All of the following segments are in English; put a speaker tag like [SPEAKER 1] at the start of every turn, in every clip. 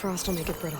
[SPEAKER 1] frost will make it brittle.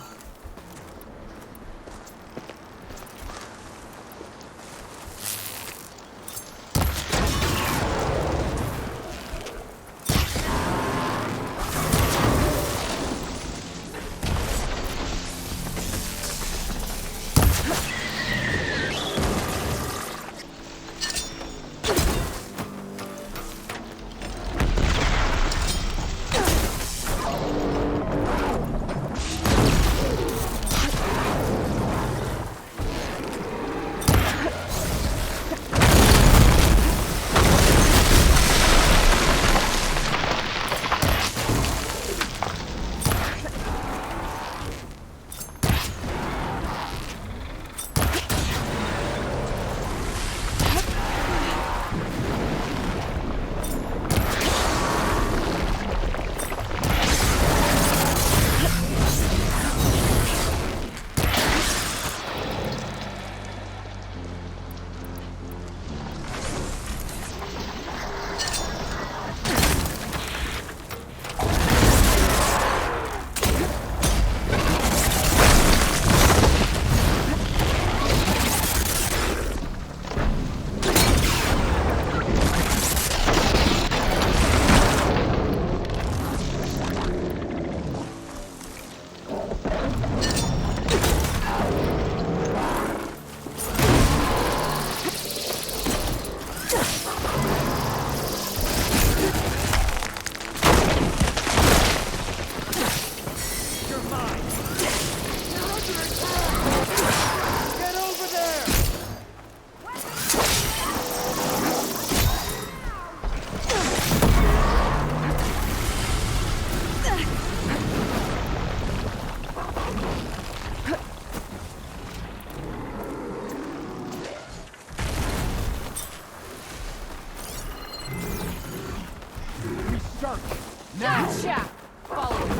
[SPEAKER 2] Gotcha! Follow me.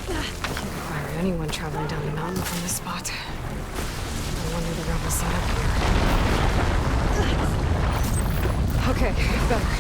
[SPEAKER 1] Can't fire anyone traveling down the mountain from this spot. No wonder the rebels set up here. Okay, better.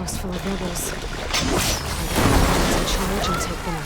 [SPEAKER 1] Full of rebels. I'll charge and take them out.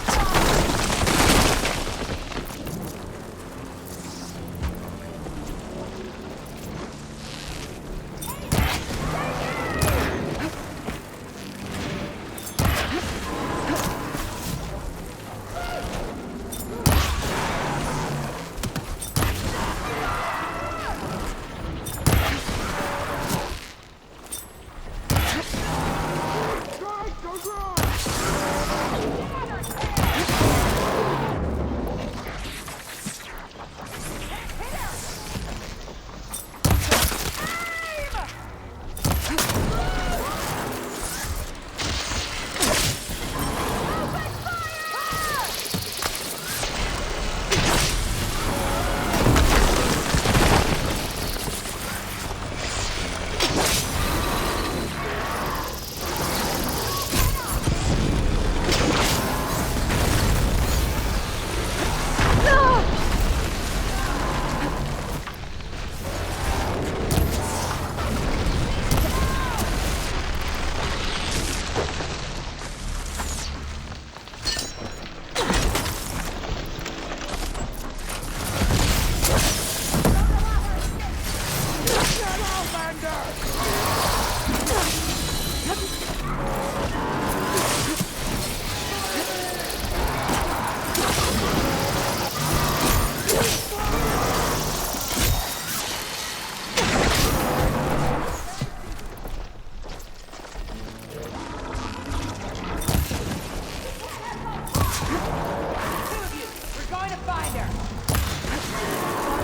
[SPEAKER 2] Fire!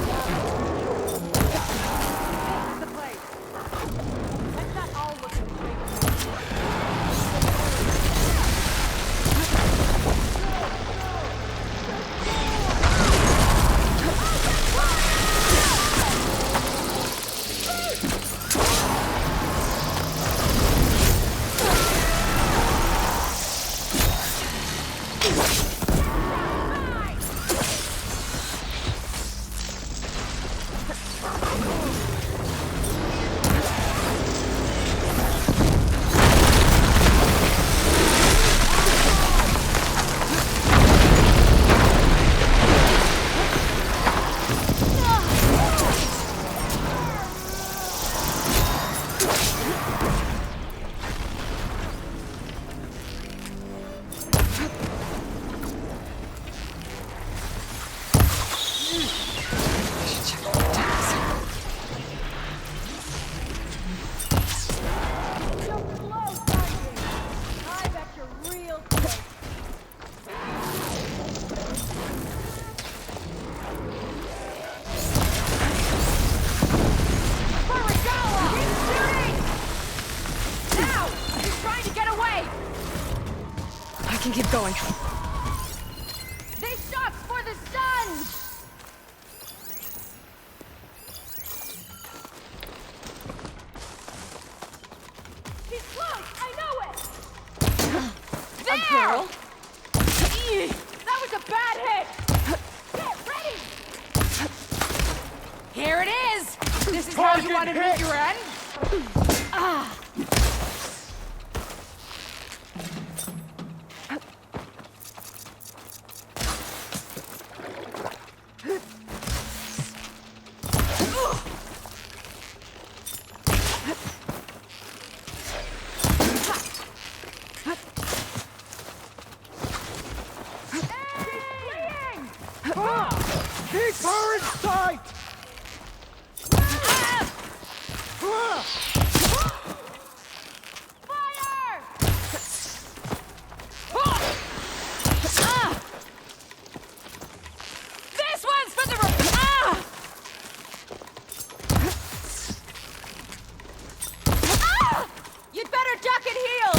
[SPEAKER 2] The place. Let's not all look at the same.
[SPEAKER 1] I can keep going.
[SPEAKER 2] These shots for the sun! He's close! I know it! There! A girl? That was a bad hit! Get ready! Here it is! This is how you want to meet your end? Ah!
[SPEAKER 3] Keep her in sight!
[SPEAKER 2] Fire! This one's for the You'd better duck and heal!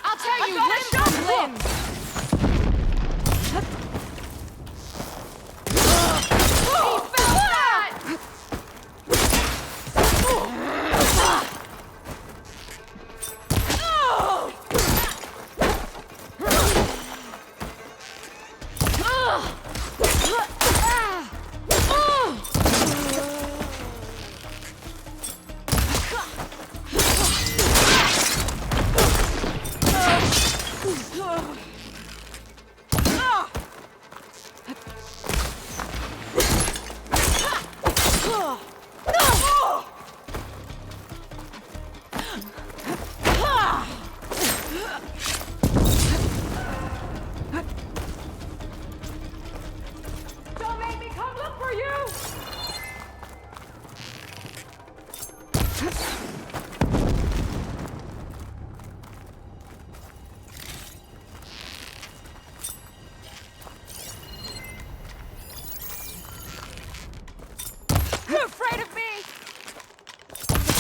[SPEAKER 2] I'll tell you, limbs are limbs! Don't make me come look for you! You afraid of me?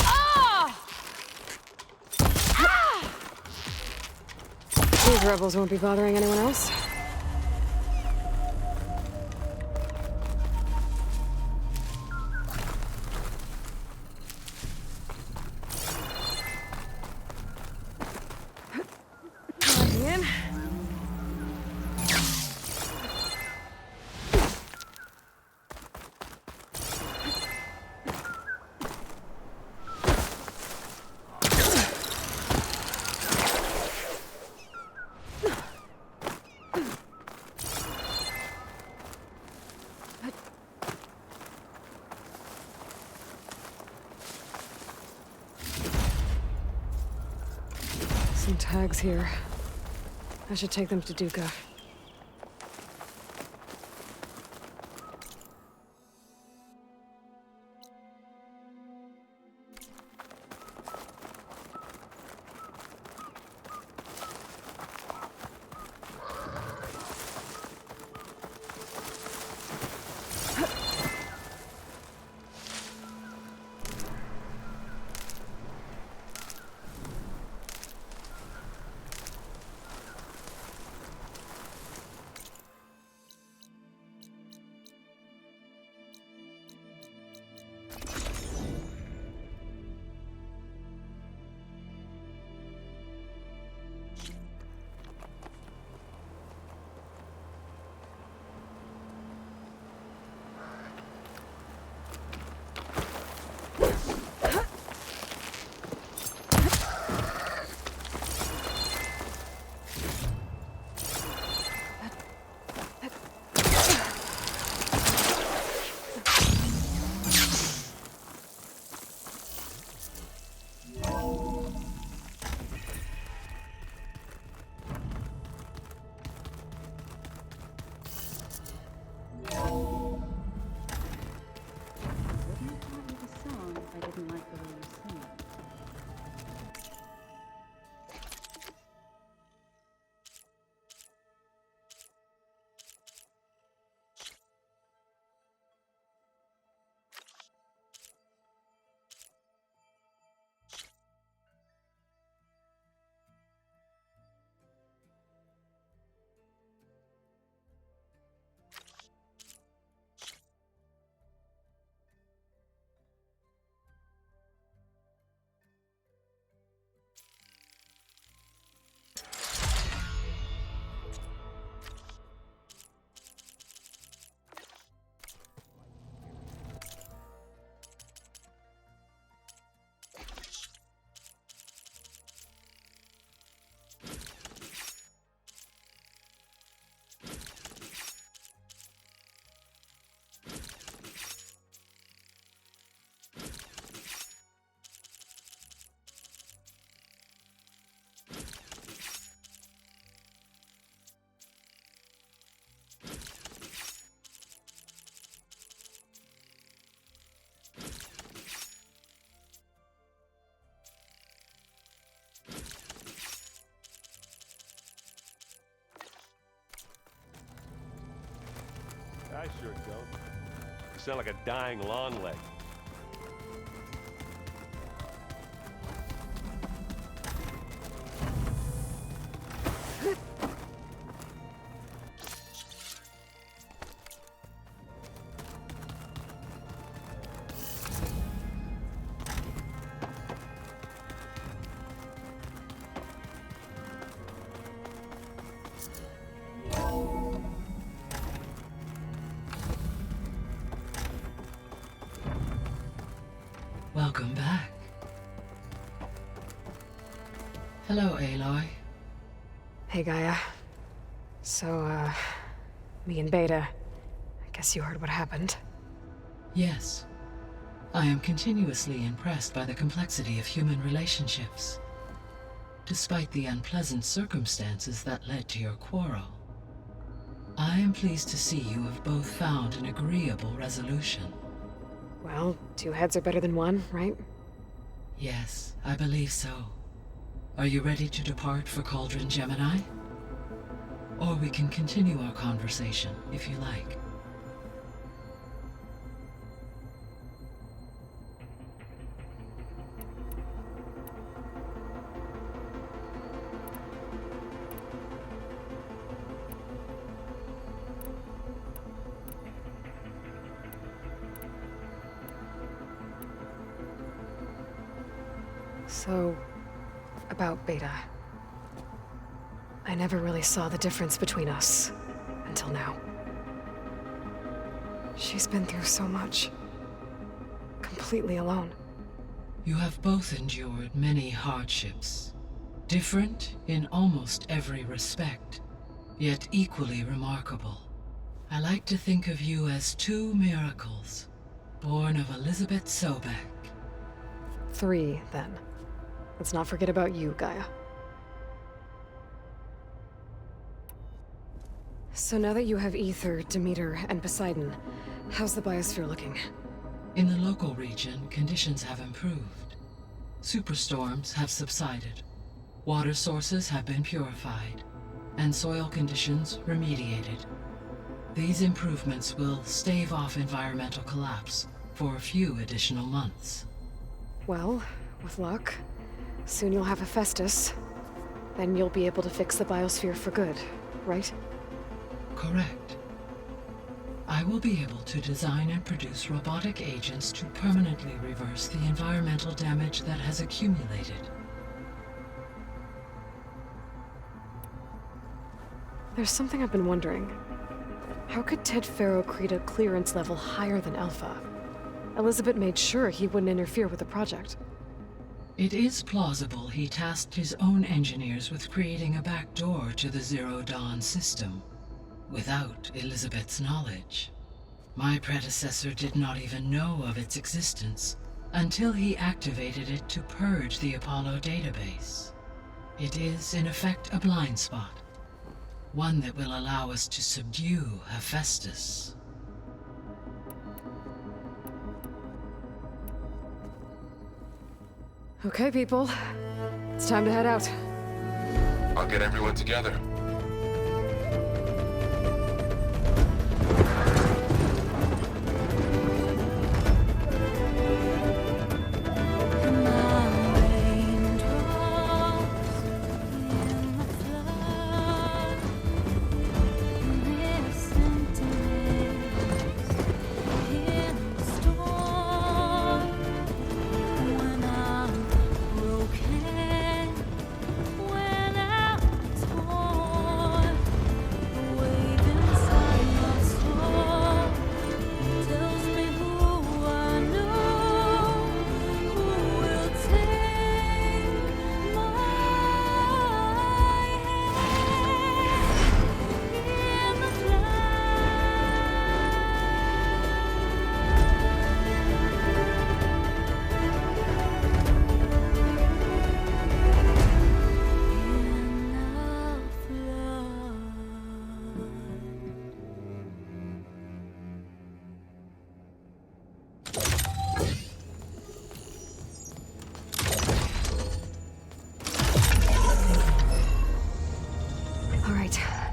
[SPEAKER 2] Ah! Ah!
[SPEAKER 1] These rebels won't be bothering anyone else. In. Some tags here. I should take them to Duca.
[SPEAKER 4] I sure don't. You sound like a dying longleg.
[SPEAKER 5] Welcome back. Hello, Aloy.
[SPEAKER 1] Hey, Gaia. So, me and Beta. I guess you heard what happened.
[SPEAKER 5] Yes. I am continuously impressed by the complexity of human relationships. Despite the unpleasant circumstances that led to your quarrel, I am pleased to see you have both found an agreeable resolution.
[SPEAKER 1] Well, 2 heads are better than 1, right?
[SPEAKER 5] Yes, I believe so. Are you ready to depart for Cauldron Gemini? Or we can continue our conversation, if you like.
[SPEAKER 1] So, about Beta. I never really saw the difference between us until now. She's been through so much. Completely alone.
[SPEAKER 5] You have both endured many hardships. Different in almost every respect, yet equally remarkable. I like to think of you as 2 miracles, born of Elizabeth Sobek.
[SPEAKER 1] 3, then. Let's not forget about you, Gaia. So now that you have Ether, Demeter, and Poseidon, how's the biosphere looking?
[SPEAKER 5] In the local region, conditions have improved. Superstorms have subsided. Water sources have been purified, and soil conditions remediated. These improvements will stave off environmental collapse for a few additional months.
[SPEAKER 1] Well, with luck, soon you'll have Hephaestus. Then you'll be able to fix the biosphere for good, right?
[SPEAKER 5] Correct. I will be able to design and produce robotic agents to permanently reverse the environmental damage that has accumulated.
[SPEAKER 1] There's something I've been wondering. How could Ted Faro create a clearance level higher than Alpha? Elizabeth made sure he wouldn't interfere with the project.
[SPEAKER 5] It is plausible he tasked his own engineers with creating a backdoor to the Zero Dawn system, without Elizabeth's knowledge. My predecessor did not even know of its existence until he activated it to purge the Apollo database. It is, in effect, a blind spot. One that will allow us to subdue Hephaestus.
[SPEAKER 1] Okay, people. It's time to head out.
[SPEAKER 6] I'll get everyone together.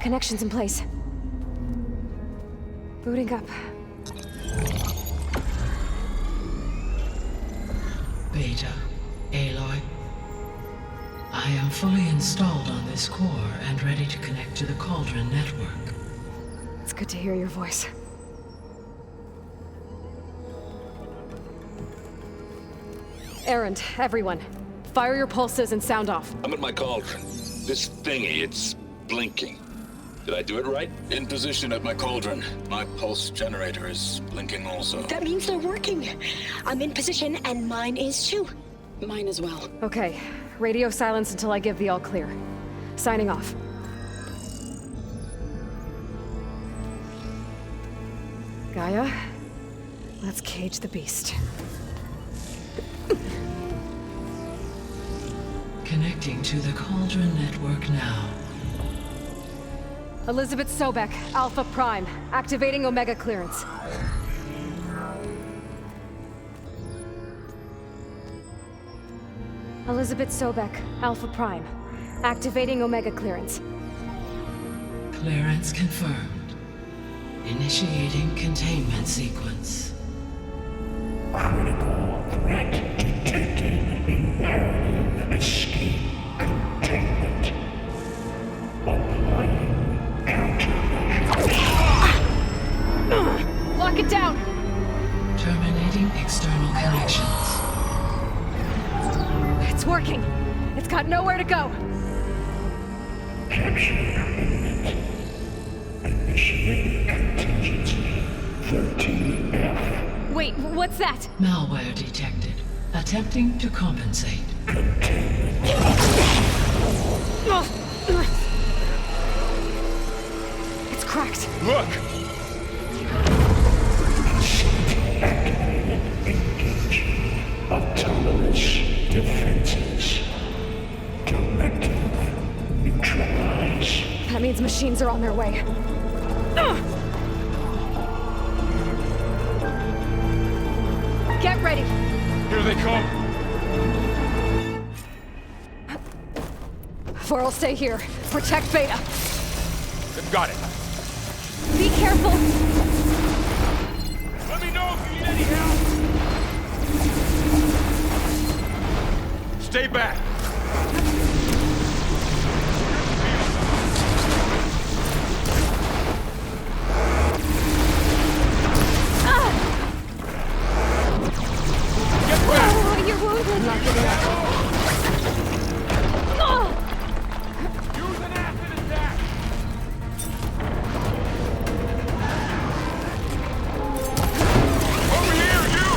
[SPEAKER 1] Connections in place. Booting up.
[SPEAKER 5] Beta, Aloy. I am fully installed on this core and ready to connect to the Cauldron network.
[SPEAKER 1] It's good to hear your voice. Errand, everyone. Fire your pulses and sound off.
[SPEAKER 7] I'm at my cauldron. This thingy, it's blinking. Did I do it right? In position at my cauldron. My pulse generator is blinking also.
[SPEAKER 8] That means they're working. I'm in position and mine is too.
[SPEAKER 2] Mine as well.
[SPEAKER 1] Okay, radio silence until I give the all clear. Signing off. Gaia, let's cage the beast.
[SPEAKER 5] Connecting to the Cauldron network now.
[SPEAKER 1] Elizabeth Sobek, Alpha Prime, activating Omega clearance. Elizabeth Sobek, Alpha Prime, activating Omega clearance.
[SPEAKER 5] Clearance confirmed. Initiating containment sequence.
[SPEAKER 9] Critical threat detected. Inherited escape containment. Applying countermeasures.
[SPEAKER 1] Lock it down!
[SPEAKER 5] Terminating external connections.
[SPEAKER 1] It's working! It's got nowhere to go!
[SPEAKER 9] Capture imminent. Initiating contingency 13F.
[SPEAKER 1] Wait, what's that?
[SPEAKER 5] Malware detected. Attempting to compensate.
[SPEAKER 1] It's cracked.
[SPEAKER 4] Look!
[SPEAKER 9] Activated. Engaging autonomous defenses. Directive. Neutralize.
[SPEAKER 1] That means machines are on their way. Get ready!
[SPEAKER 4] Here they come!
[SPEAKER 1] Four will stay here. Protect Beta.
[SPEAKER 4] They've got it.
[SPEAKER 1] Be careful!
[SPEAKER 4] Let me know if you need any help! Stay back! Get back!
[SPEAKER 1] Oh, you're wounded! Not giving up.
[SPEAKER 4] Use an acid attack! Over here, you!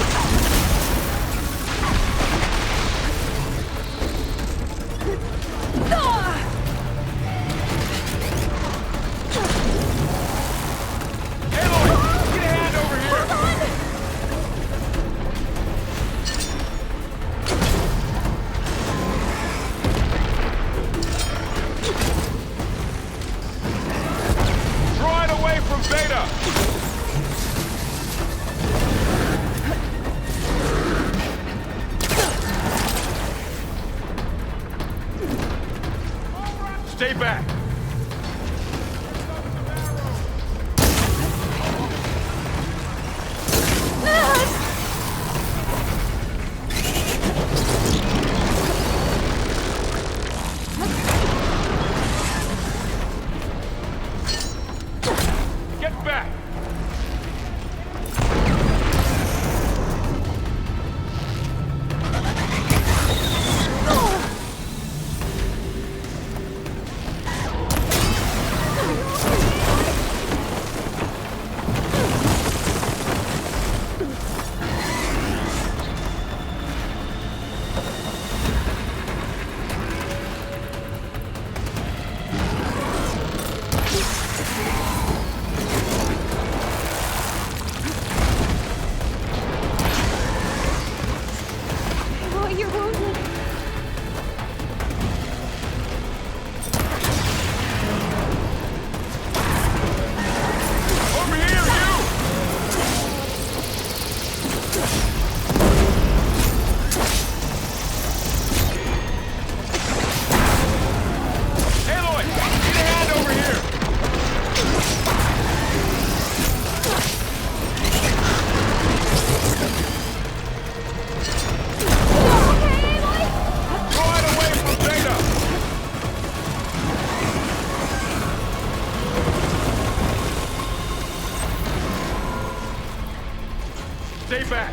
[SPEAKER 3] Stay back!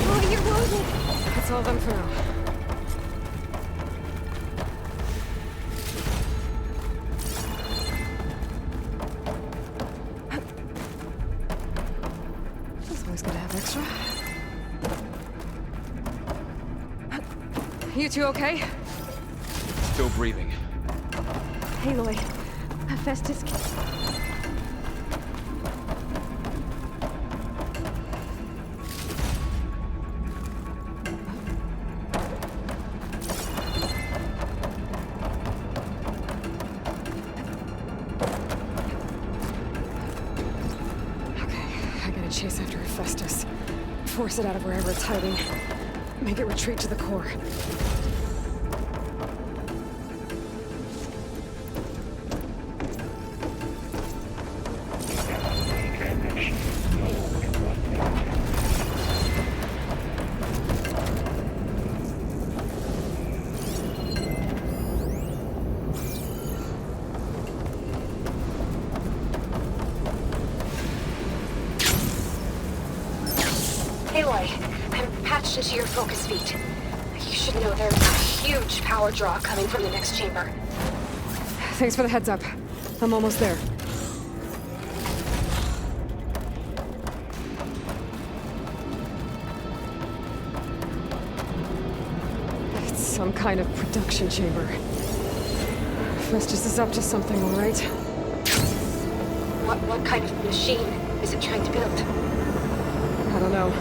[SPEAKER 8] Oh, you're wounded.
[SPEAKER 1] That's all of them for now. It's always good to have extra. You two okay?
[SPEAKER 3] Still breathing.
[SPEAKER 8] Aloy, Festus.
[SPEAKER 1] Chase after Hephaestus. Force it out of wherever it's hiding. Make it retreat to the core.
[SPEAKER 8] Aloy, I'm patched into your focus feed. You should know there's a huge power draw coming from the next chamber.
[SPEAKER 1] Thanks for the heads up. I'm almost there. It's some kind of production chamber. Festus is up to something, all right?
[SPEAKER 8] What kind of machine is it trying to build?
[SPEAKER 1] I don't know,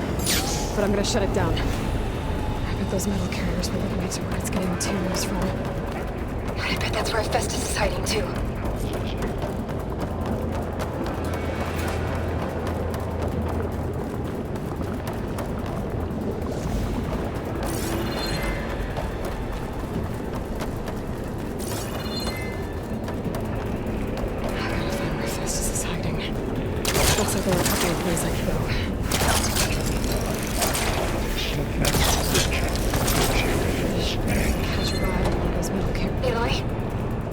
[SPEAKER 1] but I'm gonna shut it down. I bet those metal carriers will lead me to where it's getting materials from.
[SPEAKER 8] I bet that's where Festus is hiding too.
[SPEAKER 1] I gotta find where Festus is hiding. Looks like there are a couple of ways I can go. Catch a ride on one of those metal carriers.
[SPEAKER 8] Aloy,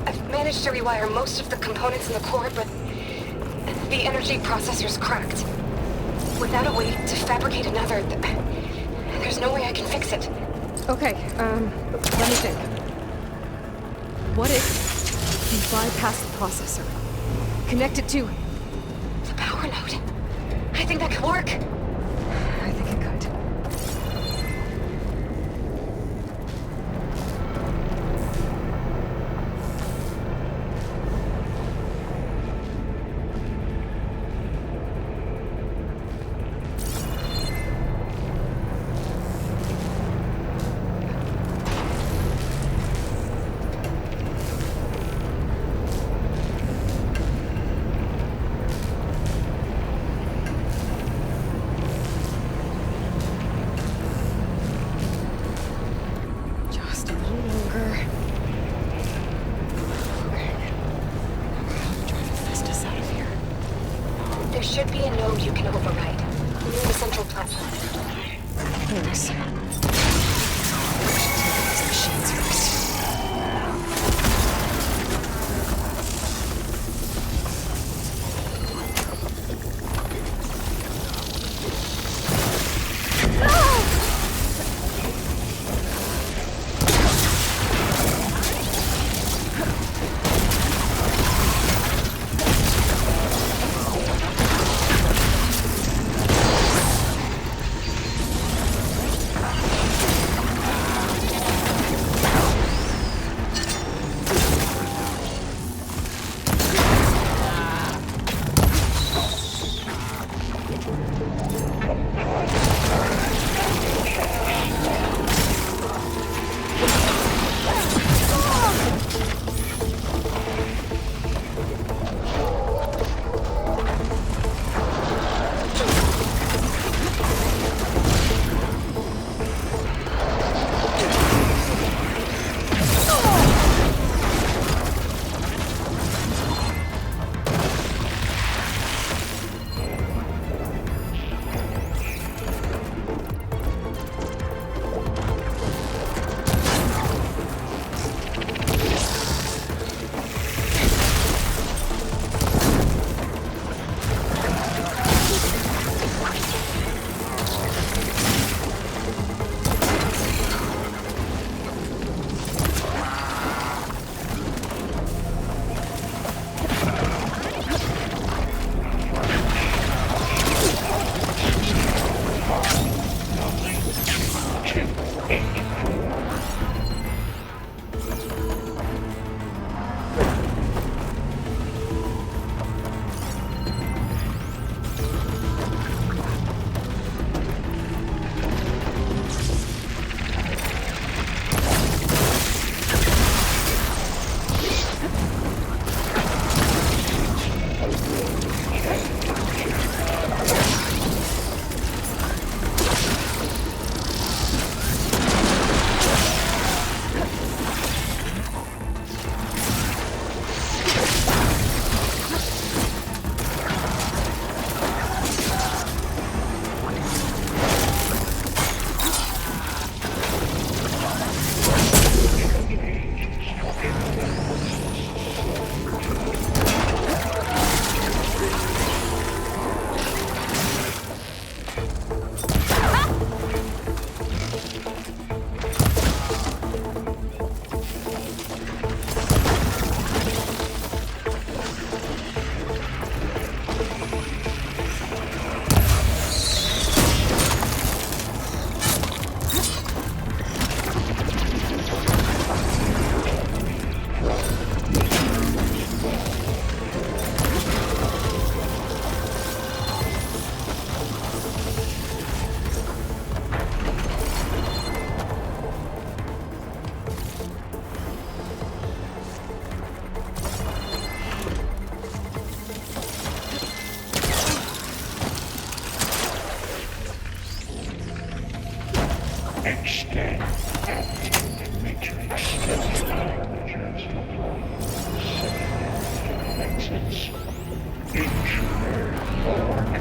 [SPEAKER 8] I've managed to rewire most of the components in the core, but the energy processor's cracked. Without a way to fabricate another, there's no way I can fix it.
[SPEAKER 1] Okay, let me think. What if you bypass the processor? Connect it to...
[SPEAKER 8] The power node. I think that could work.
[SPEAKER 1] I think it could. Just a little longer. Okay. I'll drive Hephaestus out of here.
[SPEAKER 8] There should be a node you can override, near the central platform.
[SPEAKER 1] Thanks. I should take out these machines first.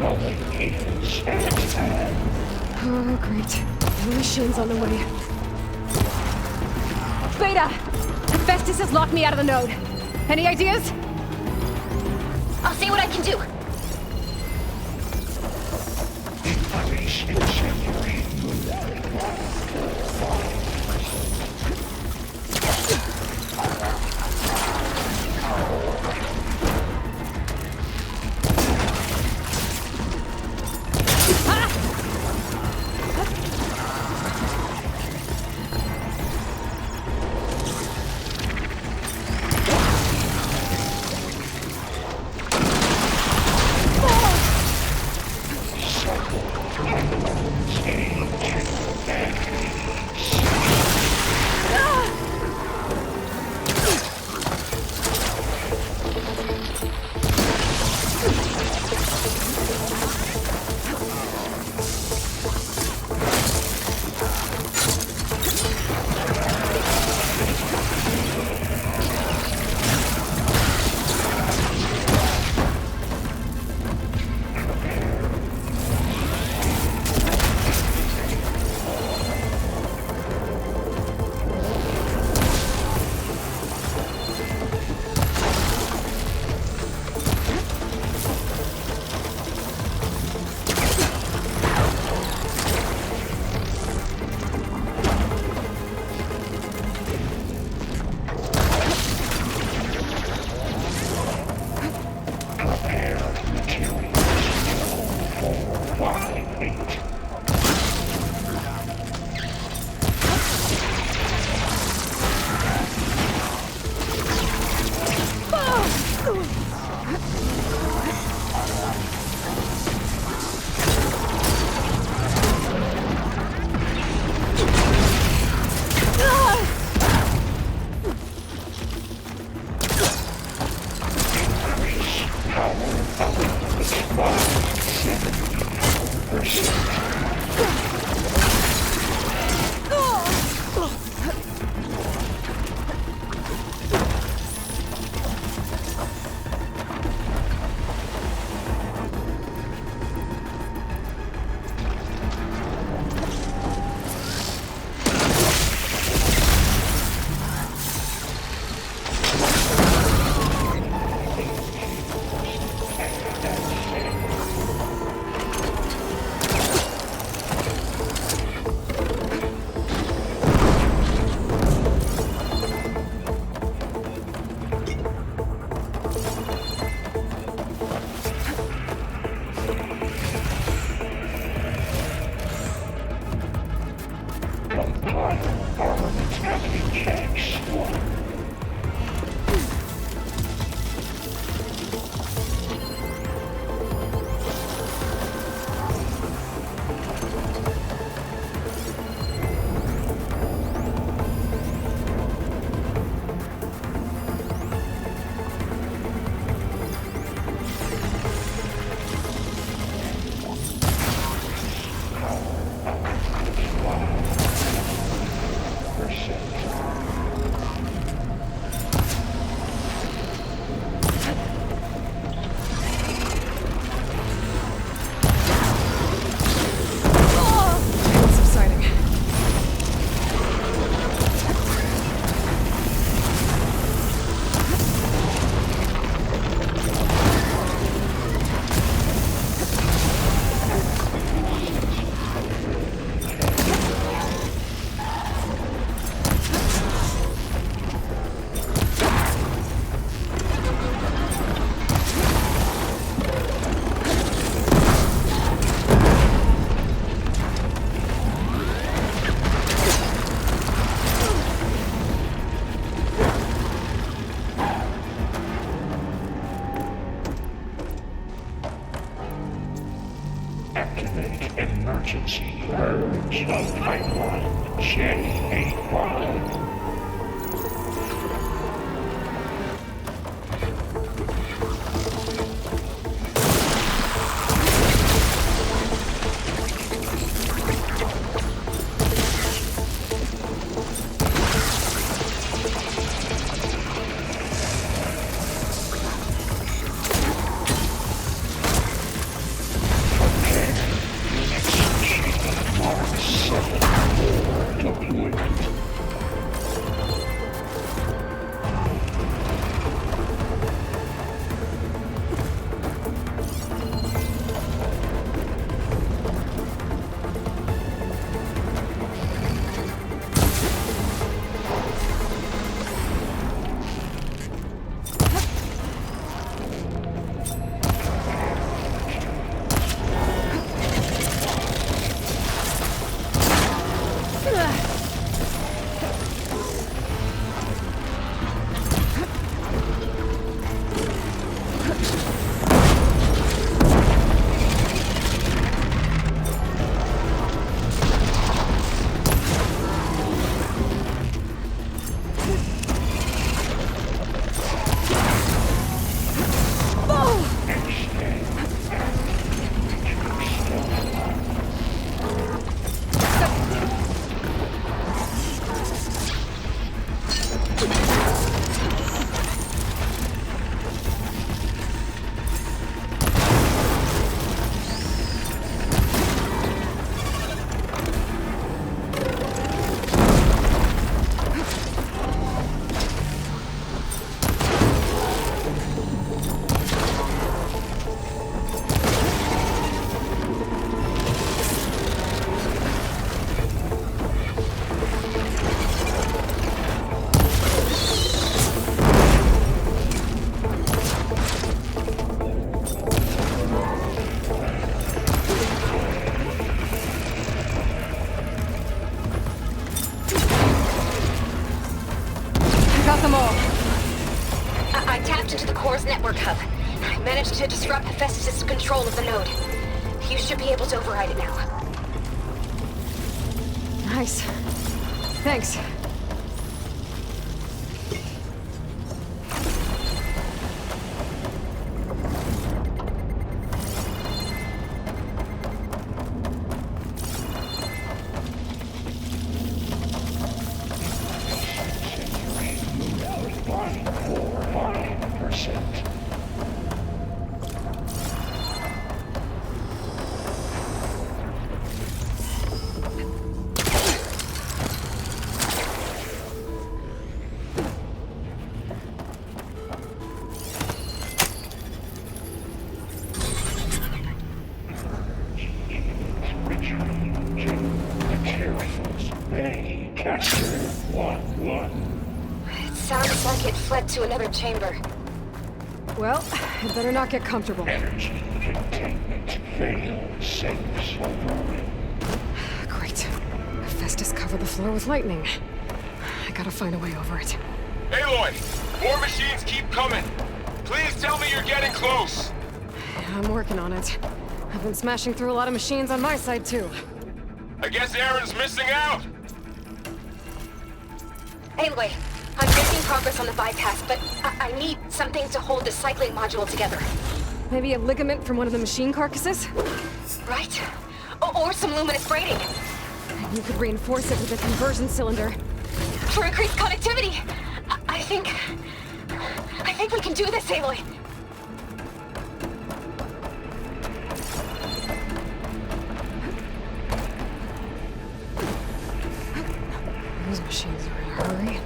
[SPEAKER 1] Oh, great. The machine's on the way.
[SPEAKER 2] Beta! Festus has locked me out of the node. Any ideas?
[SPEAKER 8] I'll see what I can do.
[SPEAKER 9] Emergency purge of pipeline J81.
[SPEAKER 8] to disrupt Hephaestus' control of the node. You should be able to override it now.
[SPEAKER 1] Nice. Thanks.
[SPEAKER 8] It sounds like it fled to another chamber.
[SPEAKER 1] Well, it better not get comfortable.
[SPEAKER 9] Energy containment failed. Safe over.
[SPEAKER 1] Great. Hephaestus covered the floor with lightning. I gotta find a way over it.
[SPEAKER 6] Aloy! More machines keep coming! Please tell me you're getting close!
[SPEAKER 1] I'm working on it. I've been smashing through a lot of machines on my side, too.
[SPEAKER 6] I guess Aaron's missing out!
[SPEAKER 8] Aloy, I'm making progress on the bypass, but I need something to hold the cycling module together.
[SPEAKER 1] Maybe a ligament from one of the machine carcasses?
[SPEAKER 8] Right? Or some luminous braiding.
[SPEAKER 1] You could reinforce it with a conversion cylinder.
[SPEAKER 8] For increased connectivity! I think we can do this, Aloy.
[SPEAKER 1] Those machines are in a hurry.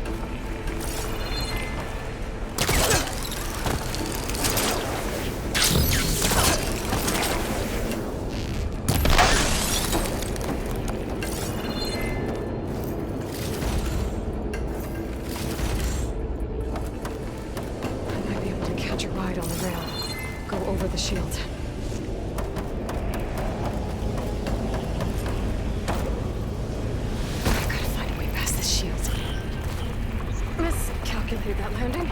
[SPEAKER 1] I might be able to catch a ride on the rail. Go over the shield. Miscalculated that landing.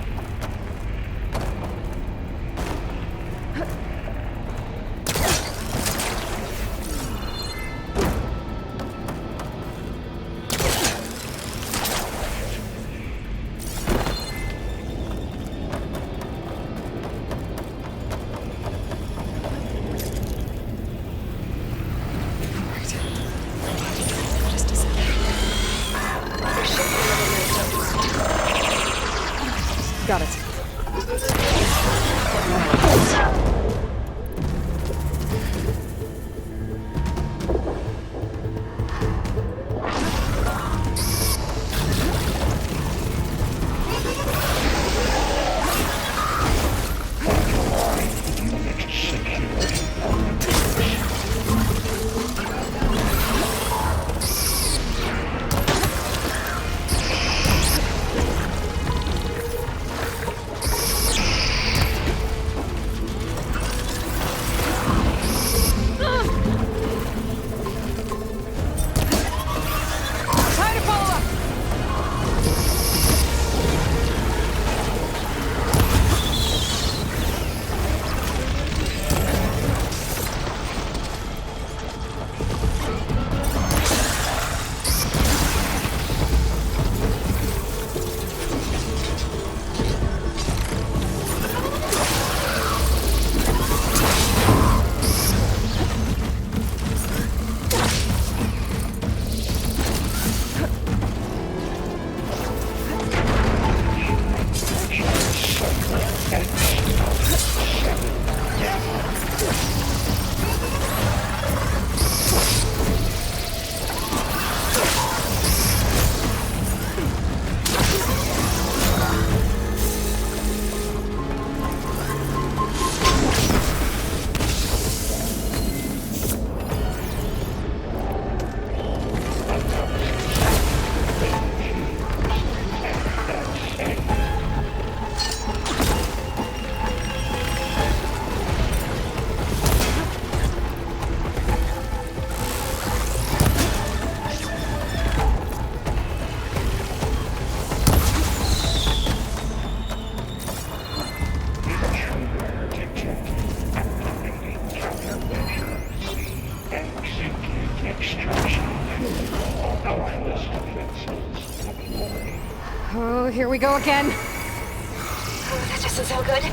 [SPEAKER 1] Oh, here we go again.
[SPEAKER 8] Oh, that doesn't sound good.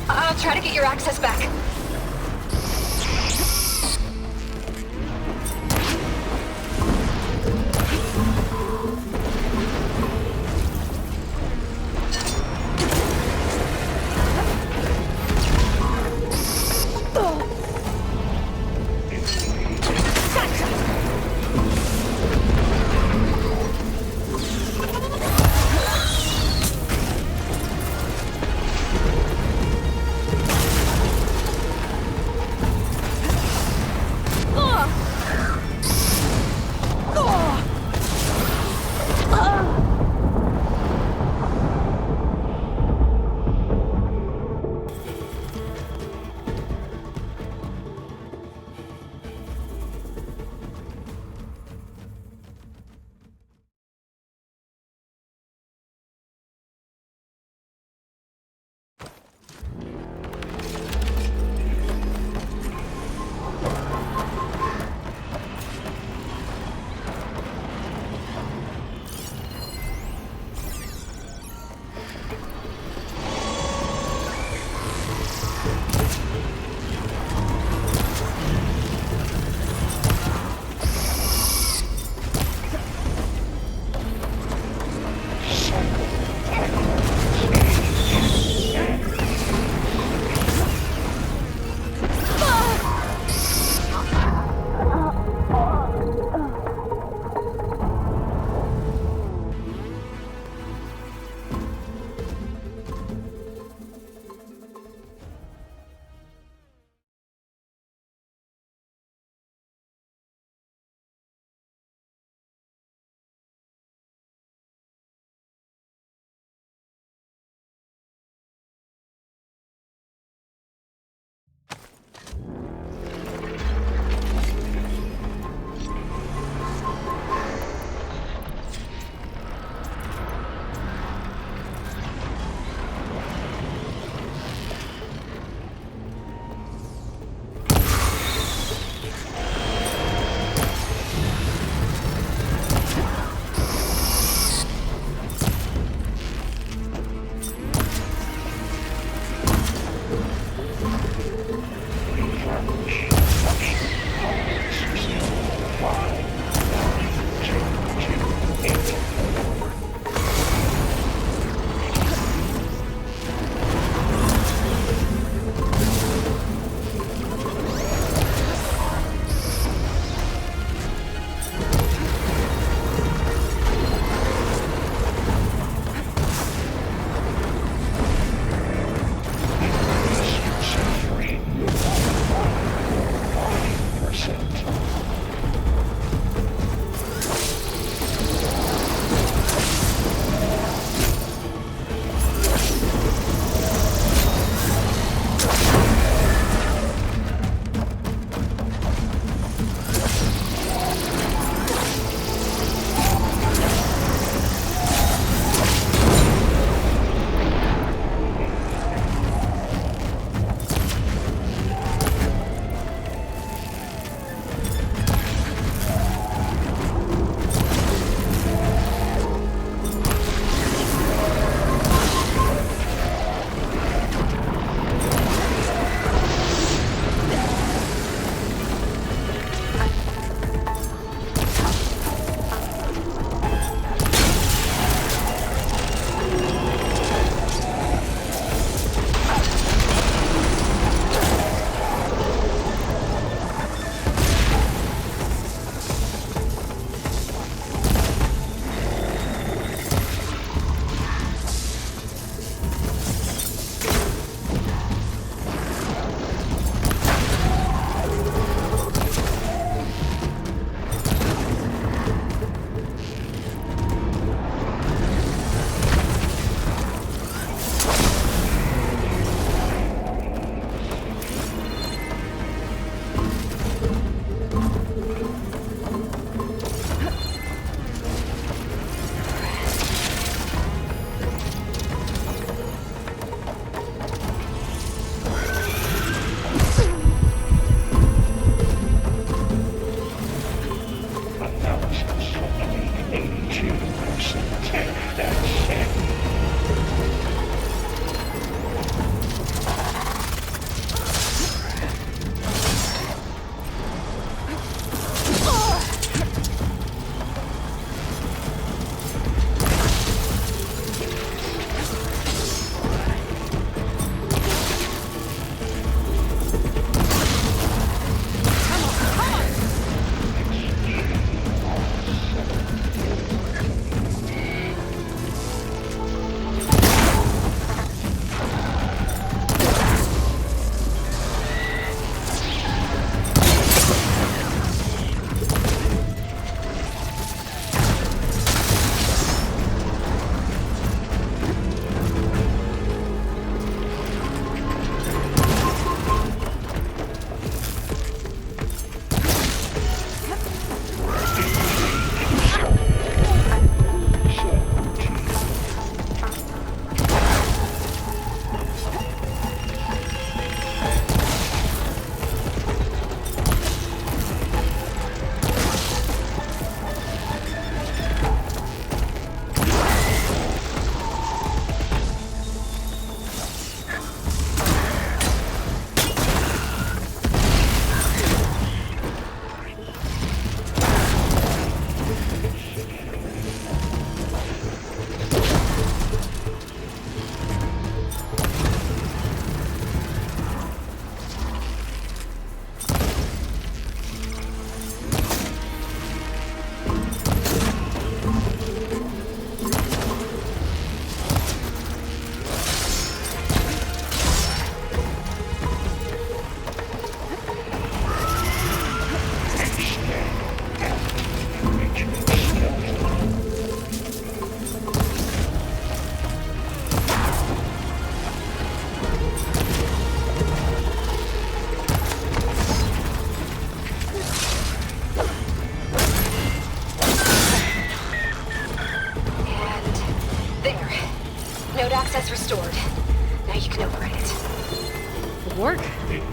[SPEAKER 8] I'll try to get your access back.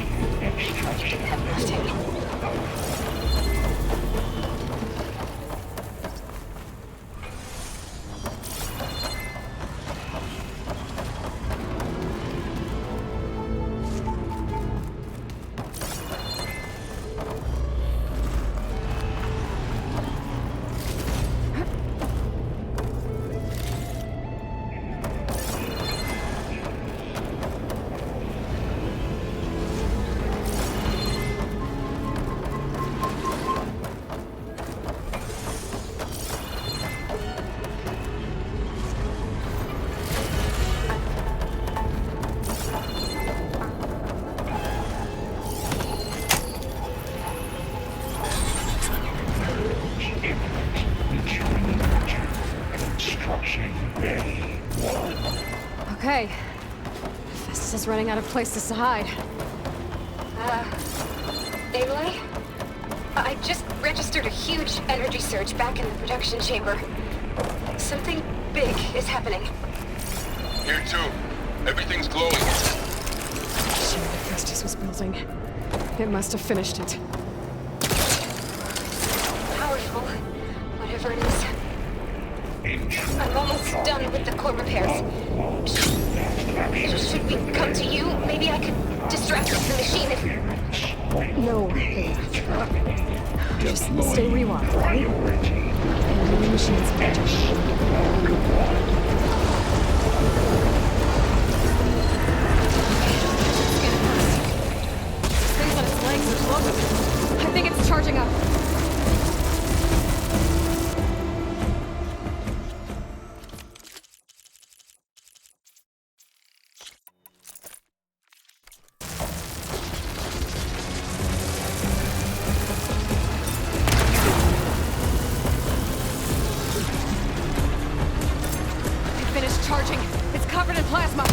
[SPEAKER 8] Heavy lifting.
[SPEAKER 1] Okay. Festus is running out of places to hide.
[SPEAKER 8] Aloy? I just registered a huge energy surge back in the production chamber. Something big is happening.
[SPEAKER 6] Here too. Everything's glowing.
[SPEAKER 1] Shit that Festus was building. It must have finished it.
[SPEAKER 8] Powerful. Whatever it is. I'm almost done with the core repairs. Should we come to you? Maybe I could distract the machine if...
[SPEAKER 1] No. Just stay where you are, okay? And the machine's This thing's on its legs, there's loads of it. I think it's charging up. Charging. It's covered in plasma.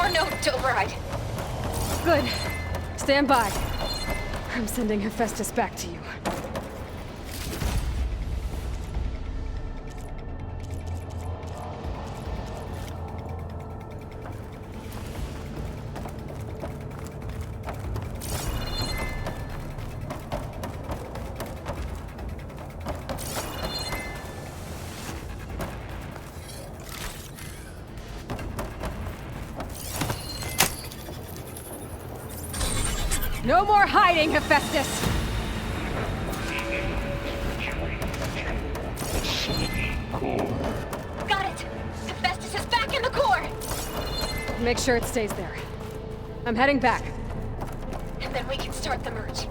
[SPEAKER 8] more node to override.
[SPEAKER 1] Good. Stand by. I'm sending Hephaestus back to you. No more hiding, Hephaestus!
[SPEAKER 8] Got it! Hephaestus is back in the core!
[SPEAKER 1] Make sure it stays there. I'm heading back.
[SPEAKER 8] And then we can start the merge.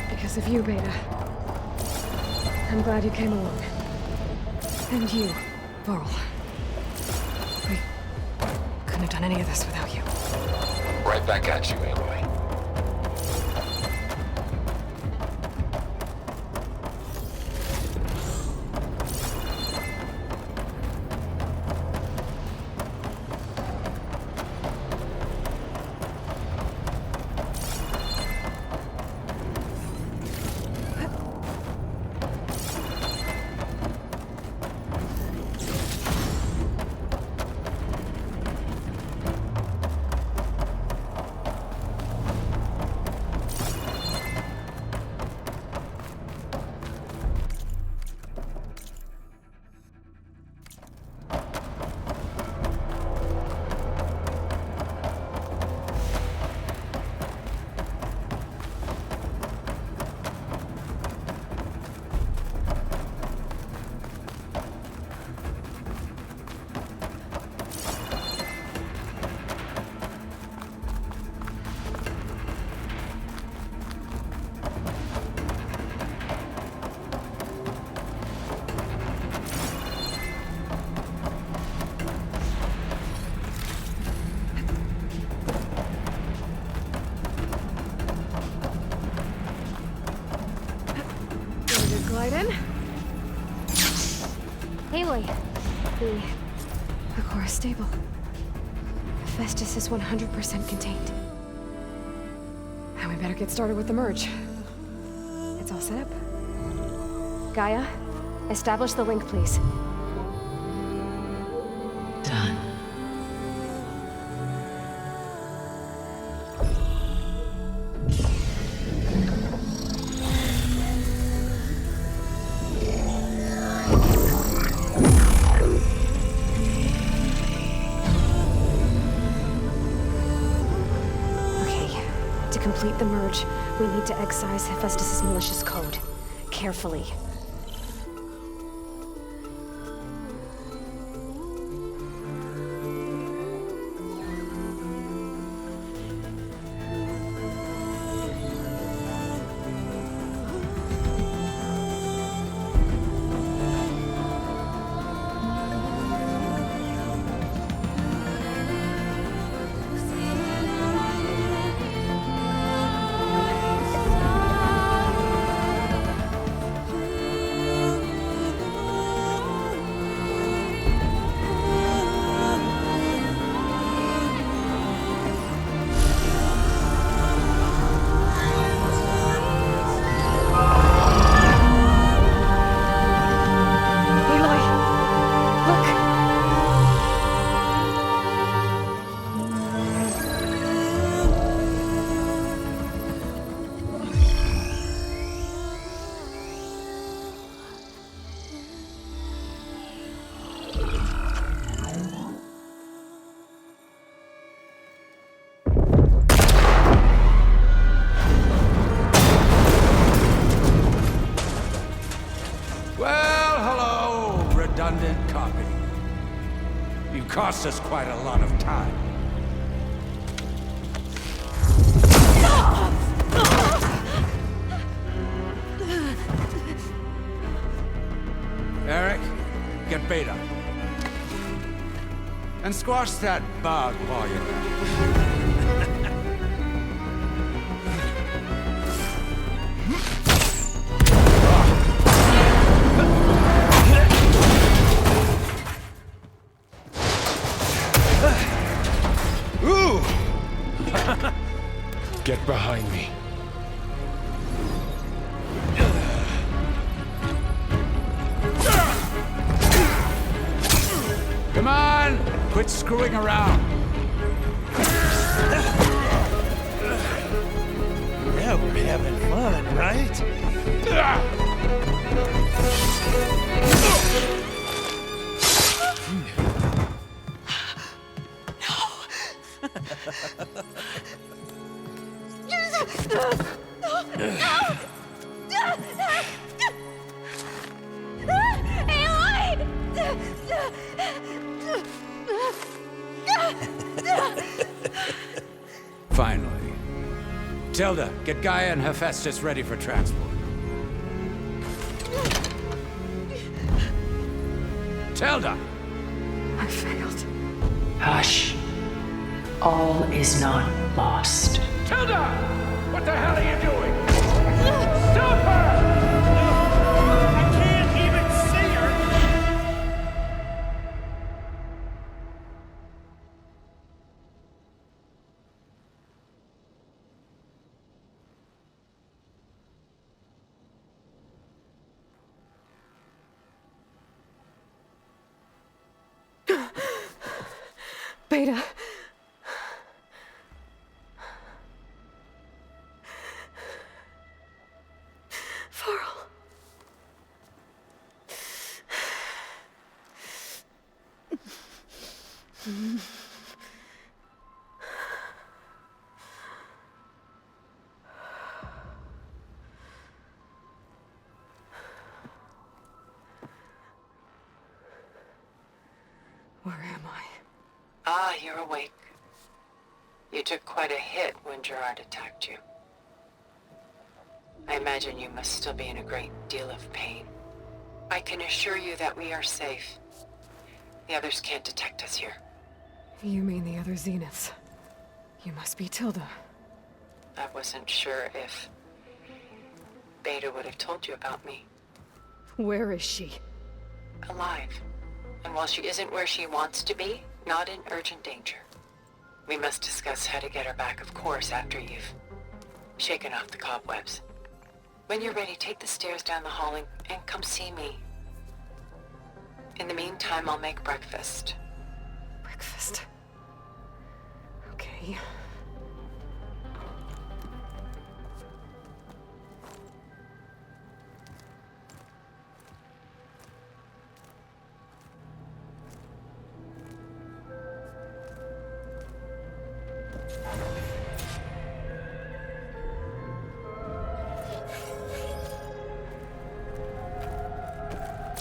[SPEAKER 1] Because of you, Beta. I'm glad you came along. And you, Varl. We couldn't have done any of this without you.
[SPEAKER 6] Right back at you, Aloy.
[SPEAKER 1] Glide in.
[SPEAKER 8] Aloy,
[SPEAKER 1] The core is stable. Hephaestus is 100% contained. Now we better get started with the merge. It's all set up. Gaia, establish the link, please.
[SPEAKER 5] Done.
[SPEAKER 1] To complete the merge, we need to excise Hephaestus' malicious code. Carefully.
[SPEAKER 10] redundant copy. You cost us quite a lot of time. Eric, get Beta. And squash that bug while you're at it. Ooh!
[SPEAKER 6] Get behind me.
[SPEAKER 10] Come on! Quit screwing around.
[SPEAKER 9] Yeah, we're having fun, right?
[SPEAKER 10] Finally. Tilda, get Gaia and Hephaestus ready for transport. Tilda!
[SPEAKER 1] I failed.
[SPEAKER 5] Hush. All is not lost.
[SPEAKER 10] Tilda! What the hell are you doing? Stop her!
[SPEAKER 9] I can't even see her!
[SPEAKER 1] Beta. Farrell. Where am I?
[SPEAKER 11] Ah, you're awake. You took quite a hit when Gerard attacked you. I imagine you must still be in a great deal of pain. I can assure you that we are safe. The others can't detect us here.
[SPEAKER 1] You mean the other Zeniths? You must be Tilda.
[SPEAKER 11] I wasn't sure if Beta would have told you about me.
[SPEAKER 1] Where is she?
[SPEAKER 11] Alive. And while she isn't where she wants to be, not in urgent danger. We must discuss how to get her back, of course, after you've shaken off the cobwebs. When you're ready, take the stairs down the hall and come see me. In the meantime, I'll make breakfast.
[SPEAKER 1] Breakfast. Okay.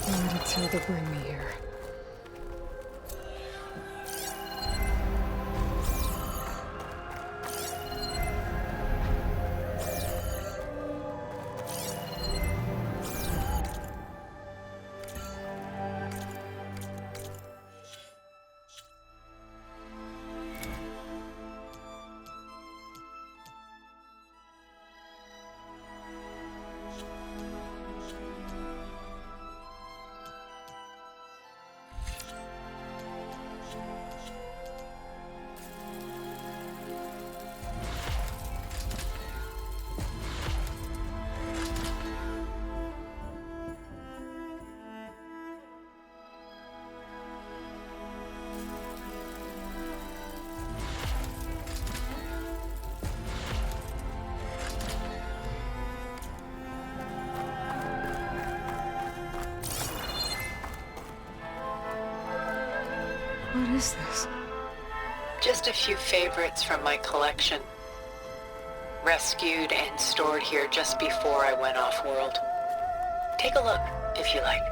[SPEAKER 1] Why did Tilda bring me here? What is this?
[SPEAKER 11] Just a few favorites from my collection. Rescued and stored here just before I went off-world. Take a look, if you like.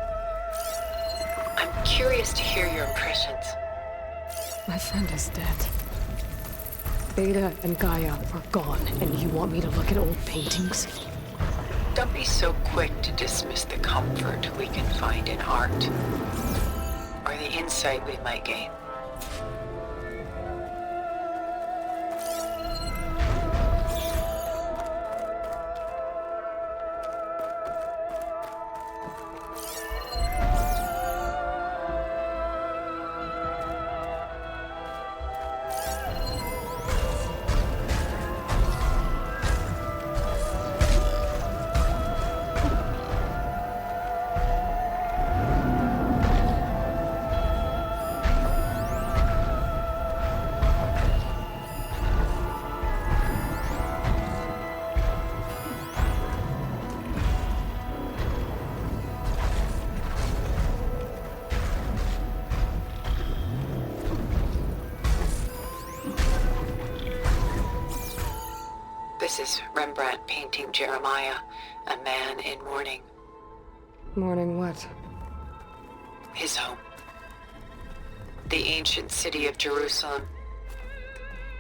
[SPEAKER 11] I'm curious to hear your impressions.
[SPEAKER 1] My friend is dead. Beta and Gaia are gone, and you want me to look at old paintings?
[SPEAKER 11] Don't be so quick to dismiss the comfort we can find in art, or the insight we might gain. This is Rembrandt painting Jeremiah, a man in mourning.
[SPEAKER 1] Mourning what?
[SPEAKER 11] His home. The ancient city of Jerusalem.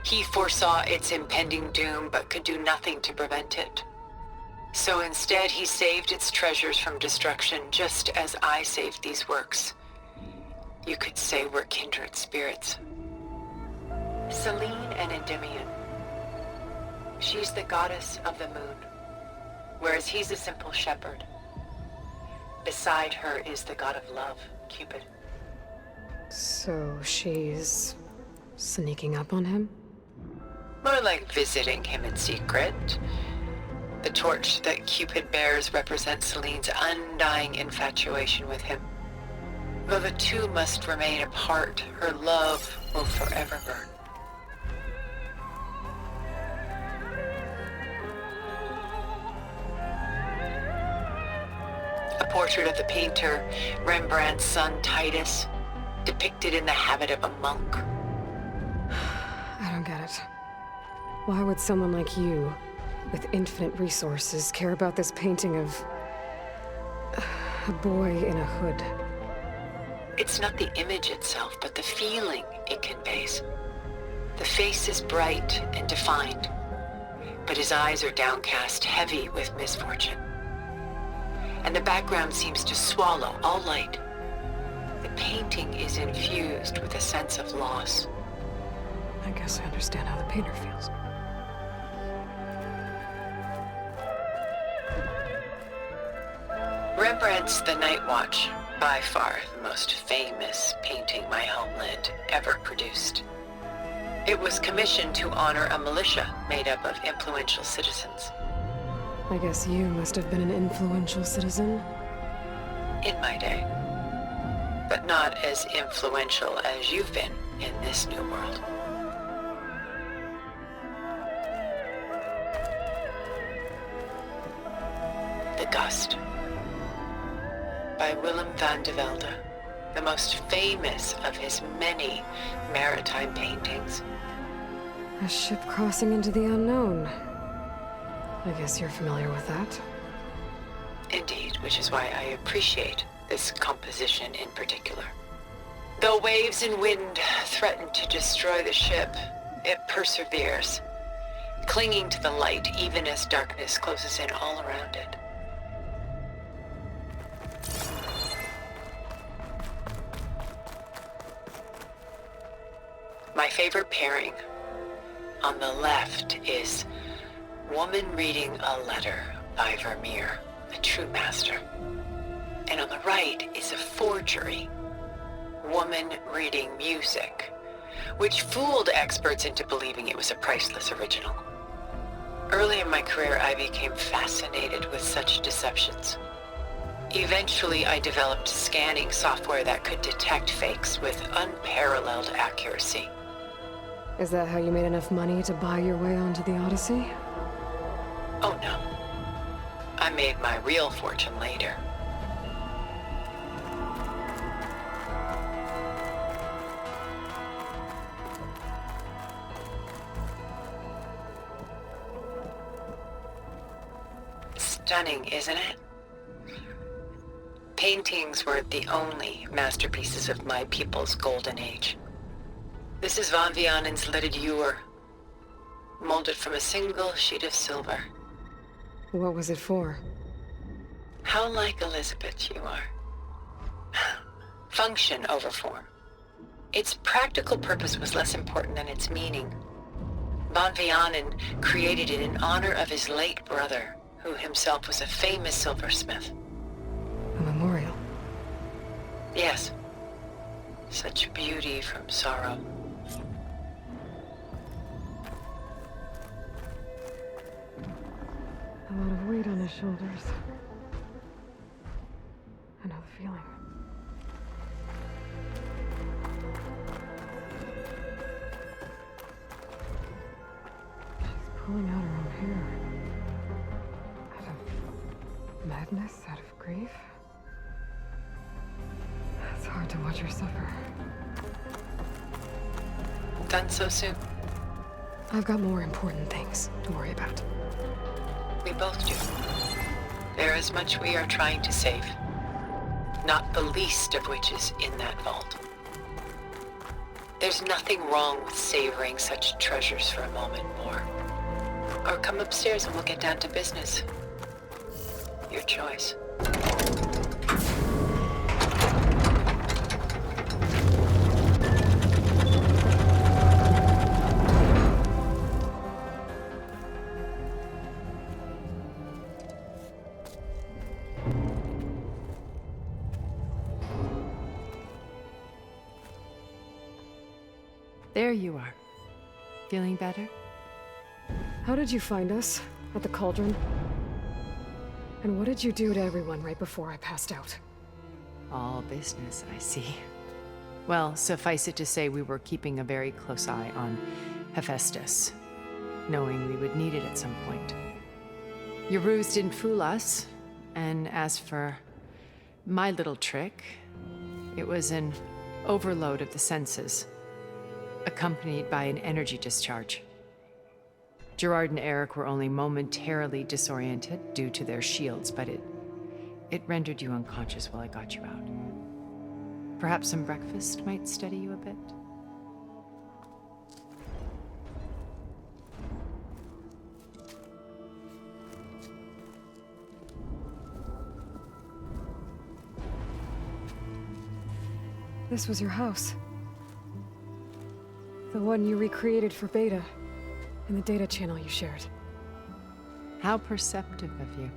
[SPEAKER 11] He foresaw its impending doom, but could do nothing to prevent it. So instead, he saved its treasures from destruction, just as I saved these works. You could say we're kindred spirits. Selene and Endymion. She's the goddess of the moon, whereas he's a simple shepherd. Beside her is the god of love, Cupid.
[SPEAKER 1] So she's sneaking up on him?
[SPEAKER 11] More like visiting him in secret. The torch that Cupid bears represents Selene's undying infatuation with him. Though the two must remain apart, her love will forever burn. A portrait of the painter, Rembrandt's son Titus, depicted in the habit of a monk.
[SPEAKER 1] I don't get it. Why would someone like you, with infinite resources, care about this painting of a boy in a hood?
[SPEAKER 11] It's not the image itself, but the feeling it conveys. The face is bright and defined, but his eyes are downcast, heavy with misfortune. And the background seems to swallow all light. The painting is infused with a sense of loss.
[SPEAKER 1] I guess I understand how the painter feels.
[SPEAKER 11] Rembrandt's The Night Watch, by far the most famous painting my homeland ever produced. It was commissioned to honor a militia made up of influential citizens.
[SPEAKER 1] I guess you must have been an influential citizen.
[SPEAKER 11] In my day. But not as influential as you've been in this new world. The Gust. By Willem van de Velde, the most famous of his many maritime paintings.
[SPEAKER 1] A ship crossing into the unknown. I guess you're familiar with that.
[SPEAKER 11] Indeed, which is why I appreciate this composition in particular. Though waves and wind threaten to destroy the ship, it perseveres, clinging to the light even as darkness closes in all around it. My favorite pairing on the left is Woman Reading a Letter by Vermeer, a true master. And on the right is a forgery, Woman Reading Music, which fooled experts into believing it was a priceless original. Early in my career, I became fascinated with such deceptions. Eventually, I developed scanning software that could detect fakes with unparalleled accuracy.
[SPEAKER 1] Is that how you made enough money to buy your way onto the Odyssey?
[SPEAKER 11] Oh no. I made my real fortune later. Stunning, isn't it? Paintings were the only masterpieces of my people's golden age. This is Van Vianen's leaded ewer, molded from a single sheet of silver.
[SPEAKER 1] What was it for?
[SPEAKER 11] How like Elizabeth you are. Function over form. Its practical purpose was less important than its meaning. Van Vianen created it in honor of his late brother, who himself was a famous silversmith.
[SPEAKER 1] A memorial?
[SPEAKER 11] Yes. Such beauty from sorrow.
[SPEAKER 1] A lot of weight on his shoulders. I know the feeling. She's pulling out her own hair. Out of madness, out of grief. It's hard to watch her suffer.
[SPEAKER 11] Done so soon?
[SPEAKER 1] I've got more important things to worry about.
[SPEAKER 11] We both do. There is much we are trying to save. Not the least of which is in that vault. There's nothing wrong with savoring such treasures for a moment more. Or come upstairs and we'll get down to business. Your choice.
[SPEAKER 12] There you are. Feeling better?
[SPEAKER 1] How did you find us? At the cauldron? And what did you do to everyone right before I passed out?
[SPEAKER 12] All business, I see. Well, suffice it to say we were keeping a very close eye on Hephaestus, knowing we would need it at some point. Your ruse didn't fool us, and as for my little trick, it was an overload of the senses, accompanied by an energy discharge. Gerard and Eric were only momentarily disoriented due to their shields, but it rendered you unconscious while I got you out. Perhaps some breakfast might steady you a bit?
[SPEAKER 1] This was your house. The one you recreated for Beta, in the data channel you shared.
[SPEAKER 12] How perceptive of you.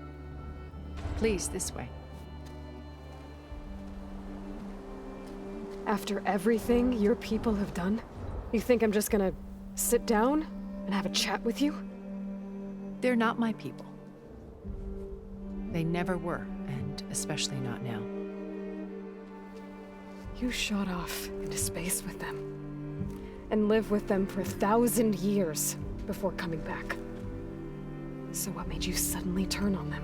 [SPEAKER 12] Please, this way.
[SPEAKER 1] After everything your people have done, you think I'm just gonna sit down and have a chat with you?
[SPEAKER 12] They're not my people. They never were, and especially not now.
[SPEAKER 1] You shot off into space with them, and lived with them for 1,000 years before coming back. So what made you suddenly turn on them?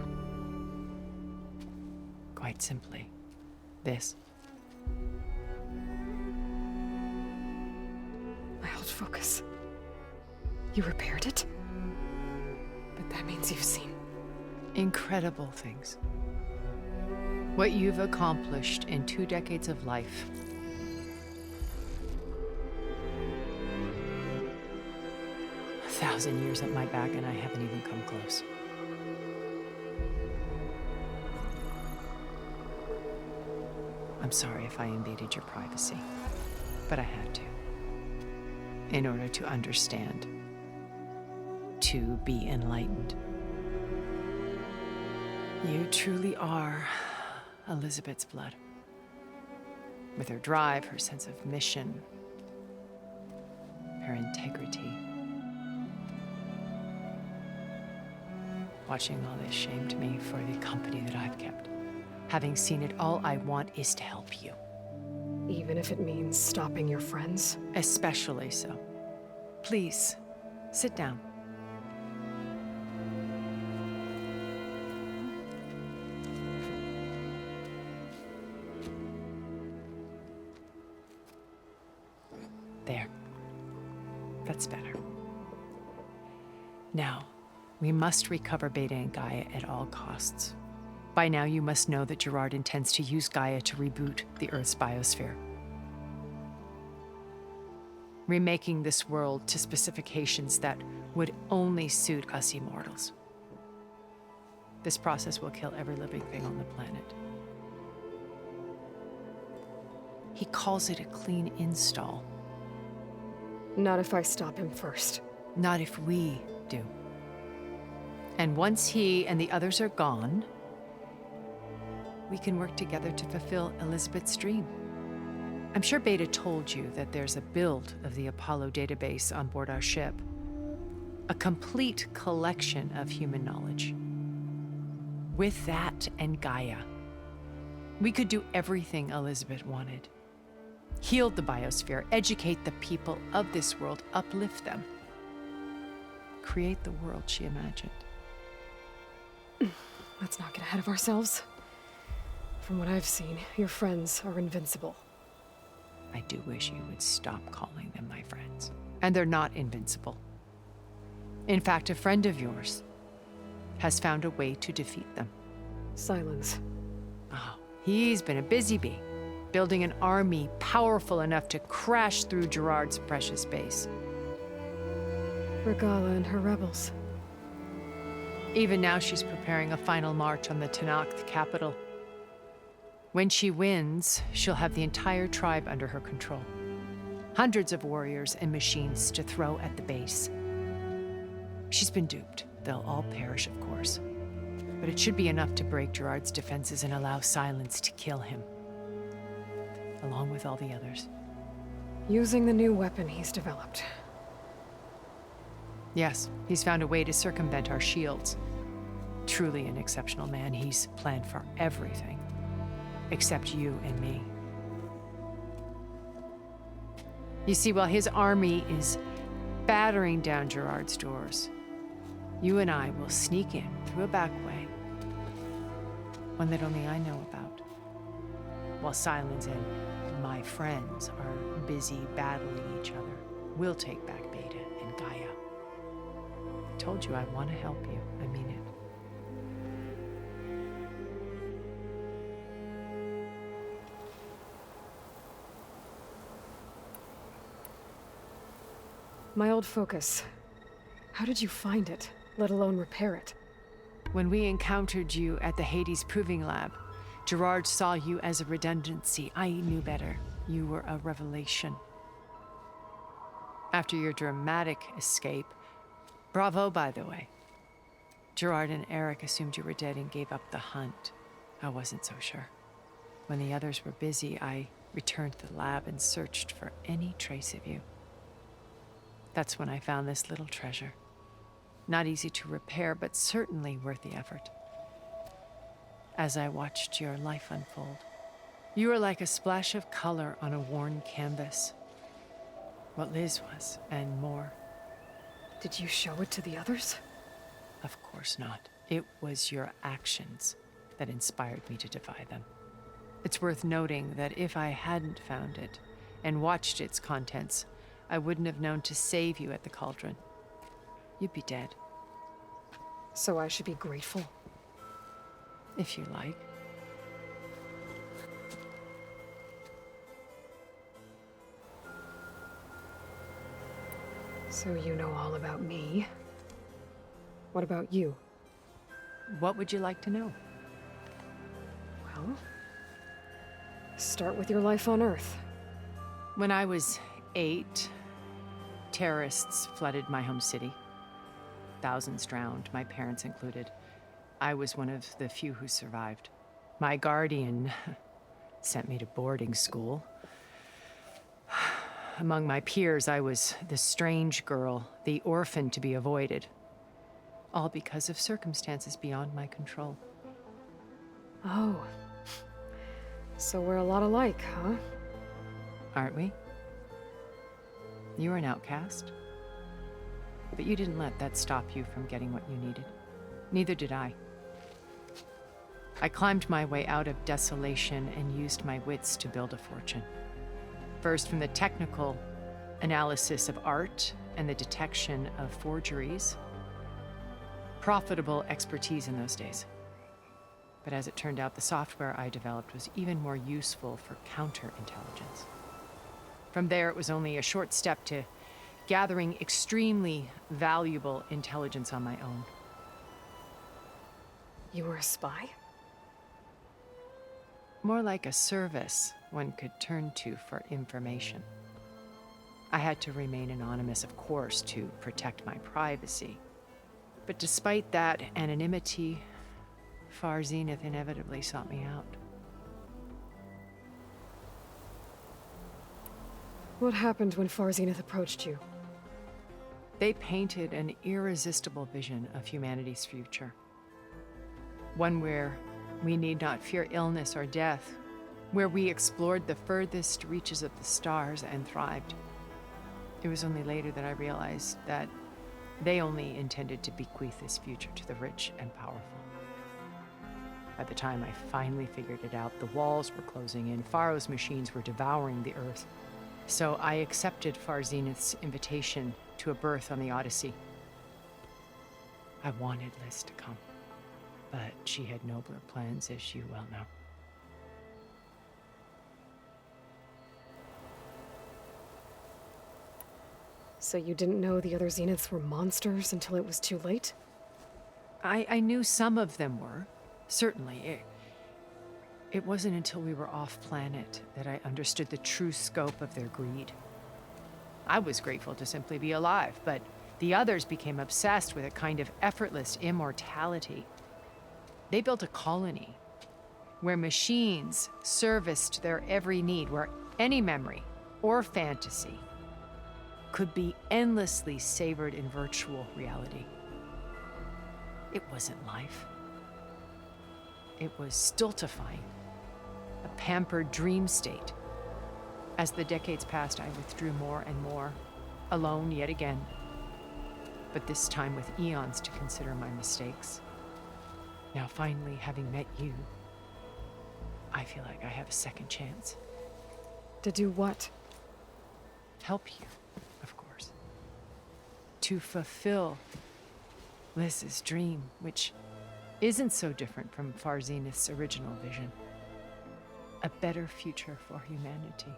[SPEAKER 12] Quite simply, this.
[SPEAKER 1] My old focus. You repaired it? But that means you've seen
[SPEAKER 12] incredible things. What you've accomplished in 2 decades of life. A 1,000 years at my back and I haven't even come close. I'm sorry if I invaded your privacy, but I had to. In order to understand. To be enlightened. You truly are Elizabeth's blood. With her drive, her sense of mission, her integrity. Watching all this shamed me for the company that I've kept. Having seen it, all I want is to help you.
[SPEAKER 1] even if it means stopping your friends?
[SPEAKER 12] Especially so. Please, sit down. There. That's better. Now, we must recover Beta and Gaia at all costs. By now, you must know that Gerard intends to use Gaia to reboot the Earth's biosphere. Remaking this world to specifications that would only suit us immortals. This process will kill every living thing on the planet. He calls it a clean install.
[SPEAKER 1] Not if I stop him first.
[SPEAKER 12] Not if we do. And once he and the others are gone, we can work together to fulfill Elizabeth's dream. I'm sure Beta told you that there's a build of the Apollo database on board our ship. A complete collection of human knowledge. With that and Gaia, we could do everything Elizabeth wanted. Heal the biosphere, educate the people of this world, uplift them. Create the world she imagined.
[SPEAKER 1] Let's not get ahead of ourselves. From what I've seen, your friends are invincible.
[SPEAKER 12] I do wish you would stop calling them my friends. And they're not invincible. In fact, a friend of yours has found a way to defeat them.
[SPEAKER 1] Silence.
[SPEAKER 12] Oh, he's been a busy bee, building an army powerful enough to crash through Gerard's precious base.
[SPEAKER 1] Regala and her rebels.
[SPEAKER 12] Even now, she's preparing a final march on the Tenakth capital. When she wins, she'll have the entire tribe under her control. Hundreds of warriors and machines to throw at the base. She's been duped. They'll all perish, of course. But it should be enough to break Gerard's defenses and allow Silence to kill him. Along with all the others.
[SPEAKER 1] Using the new weapon he's developed.
[SPEAKER 12] Yes, he's found a way to circumvent our shields. Truly an exceptional man. He's planned for everything. Except you and me. You see, while his army is battering down Gerard's doors, you and I will sneak in through a back way. One that only I know about. While Silence and my friends are busy battling each other, we'll take back Beta and Gaia. I told you I want to help you. I mean it.
[SPEAKER 1] My old focus. How did you find it, let alone repair it?
[SPEAKER 12] When we encountered you at the Hades Proving Lab, Gerard saw you as a redundancy. I knew better. You were a revelation. After your dramatic escape, bravo, by the way. Gerard and Eric assumed you were dead and gave up the hunt. I wasn't so sure. When the others were busy, I returned to the lab and searched for any trace of you. That's when I found this little treasure. Not easy to repair, but certainly worth the effort. As I watched your life unfold, you were like a splash of color on a worn canvas. What Liz was, and more.
[SPEAKER 1] Did you show it to the others?
[SPEAKER 12] Of course not. It was your actions that inspired me to defy them. It's worth noting that if I hadn't found it and watched its contents, I wouldn't have known to save you at the cauldron. You'd be dead.
[SPEAKER 1] So I should be grateful?
[SPEAKER 12] If you like.
[SPEAKER 1] So you know all about me. What about you?
[SPEAKER 12] What would you like to know?
[SPEAKER 1] Well, start with your life on Earth.
[SPEAKER 12] When I was 8, terrorists flooded my home city. Thousands drowned, my parents included. I was one of the few who survived. My guardian sent me to boarding school. Among my peers, I was the strange girl, the orphan to be avoided. All because of circumstances beyond my control.
[SPEAKER 1] Oh. So we're a lot alike, huh?
[SPEAKER 12] Aren't we? You were an outcast. But you didn't let that stop you from getting what you needed. Neither did I. I climbed my way out of desolation and used my wits to build a fortune. First, from the technical analysis of art and the detection of forgeries. Profitable expertise in those days. But as it turned out, the software I developed was even more useful for counterintelligence. From there, it was only a short step to gathering extremely valuable intelligence on my own.
[SPEAKER 1] You were a spy?
[SPEAKER 12] More like a service one could turn to for information. I had to remain anonymous, of course, to protect my privacy. But despite that anonymity, Far Zenith inevitably sought me out.
[SPEAKER 1] What happened when Far Zenith approached you?
[SPEAKER 12] They painted an irresistible vision of humanity's future. One where we need not fear illness or death, where we explored the furthest reaches of the stars and thrived. It was only later that I realized that they only intended to bequeath this future to the rich and powerful. By the time I finally figured it out, the walls were closing in, Pharaoh's machines were devouring the Earth. So I accepted Far Zenith's invitation to a berth on the Odyssey. I wanted Liz to come, but she had nobler plans, as you well know.
[SPEAKER 1] So you didn't know the other Zeniths were monsters until it was too late?
[SPEAKER 12] I knew some of them were, certainly. It wasn't until we were off-planet that I understood the true scope of their greed. I was grateful to simply be alive, but the others became obsessed with a kind of effortless immortality. They built a colony where machines serviced their every need, where any memory or fantasy could be endlessly savored in virtual reality. It wasn't life. It was stultifying, a pampered dream state. As the decades passed, I withdrew more and more, alone yet again, but this time with eons to consider my mistakes. Now finally, having met you, I feel like I have a second chance.
[SPEAKER 1] To do what?
[SPEAKER 12] Help you, of course. To fulfill Liz's dream, which isn't so different from Farzenith's original vision. A better future for humanity.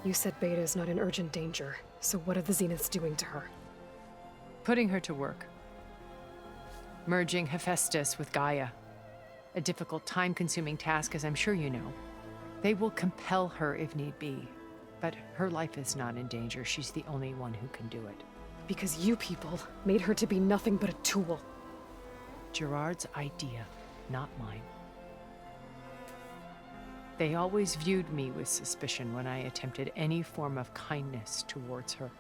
[SPEAKER 1] You said Beta is not in urgent danger, so what are the Zeniths doing to her?
[SPEAKER 12] Putting her to work. Merging Hephaestus with Gaia. A difficult, time-consuming task, as I'm sure you know. They will compel her if need be, but her life is not in danger. She's the only one who can do it.
[SPEAKER 1] Because you people made her to be nothing but a tool.
[SPEAKER 12] Gerard's idea, not mine. They always viewed me with suspicion when I attempted any form of kindness towards her.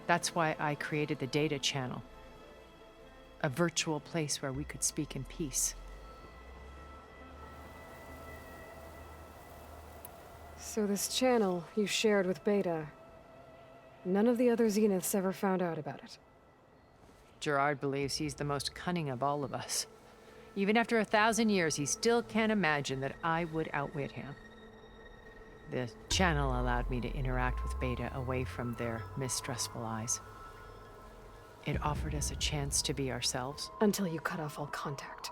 [SPEAKER 12] That's why I created the data channel. A virtual place where we could speak in peace.
[SPEAKER 1] So this channel you shared with Beta, none of the other Zeniths ever found out about it?
[SPEAKER 12] Gerard believes he's the most cunning of all of us. Even after 1,000 years, he still can't imagine that I would outwit him. The channel allowed me to interact with Beta away from their mistrustful eyes. It offered us a chance to be ourselves.
[SPEAKER 1] Until you cut off all contact.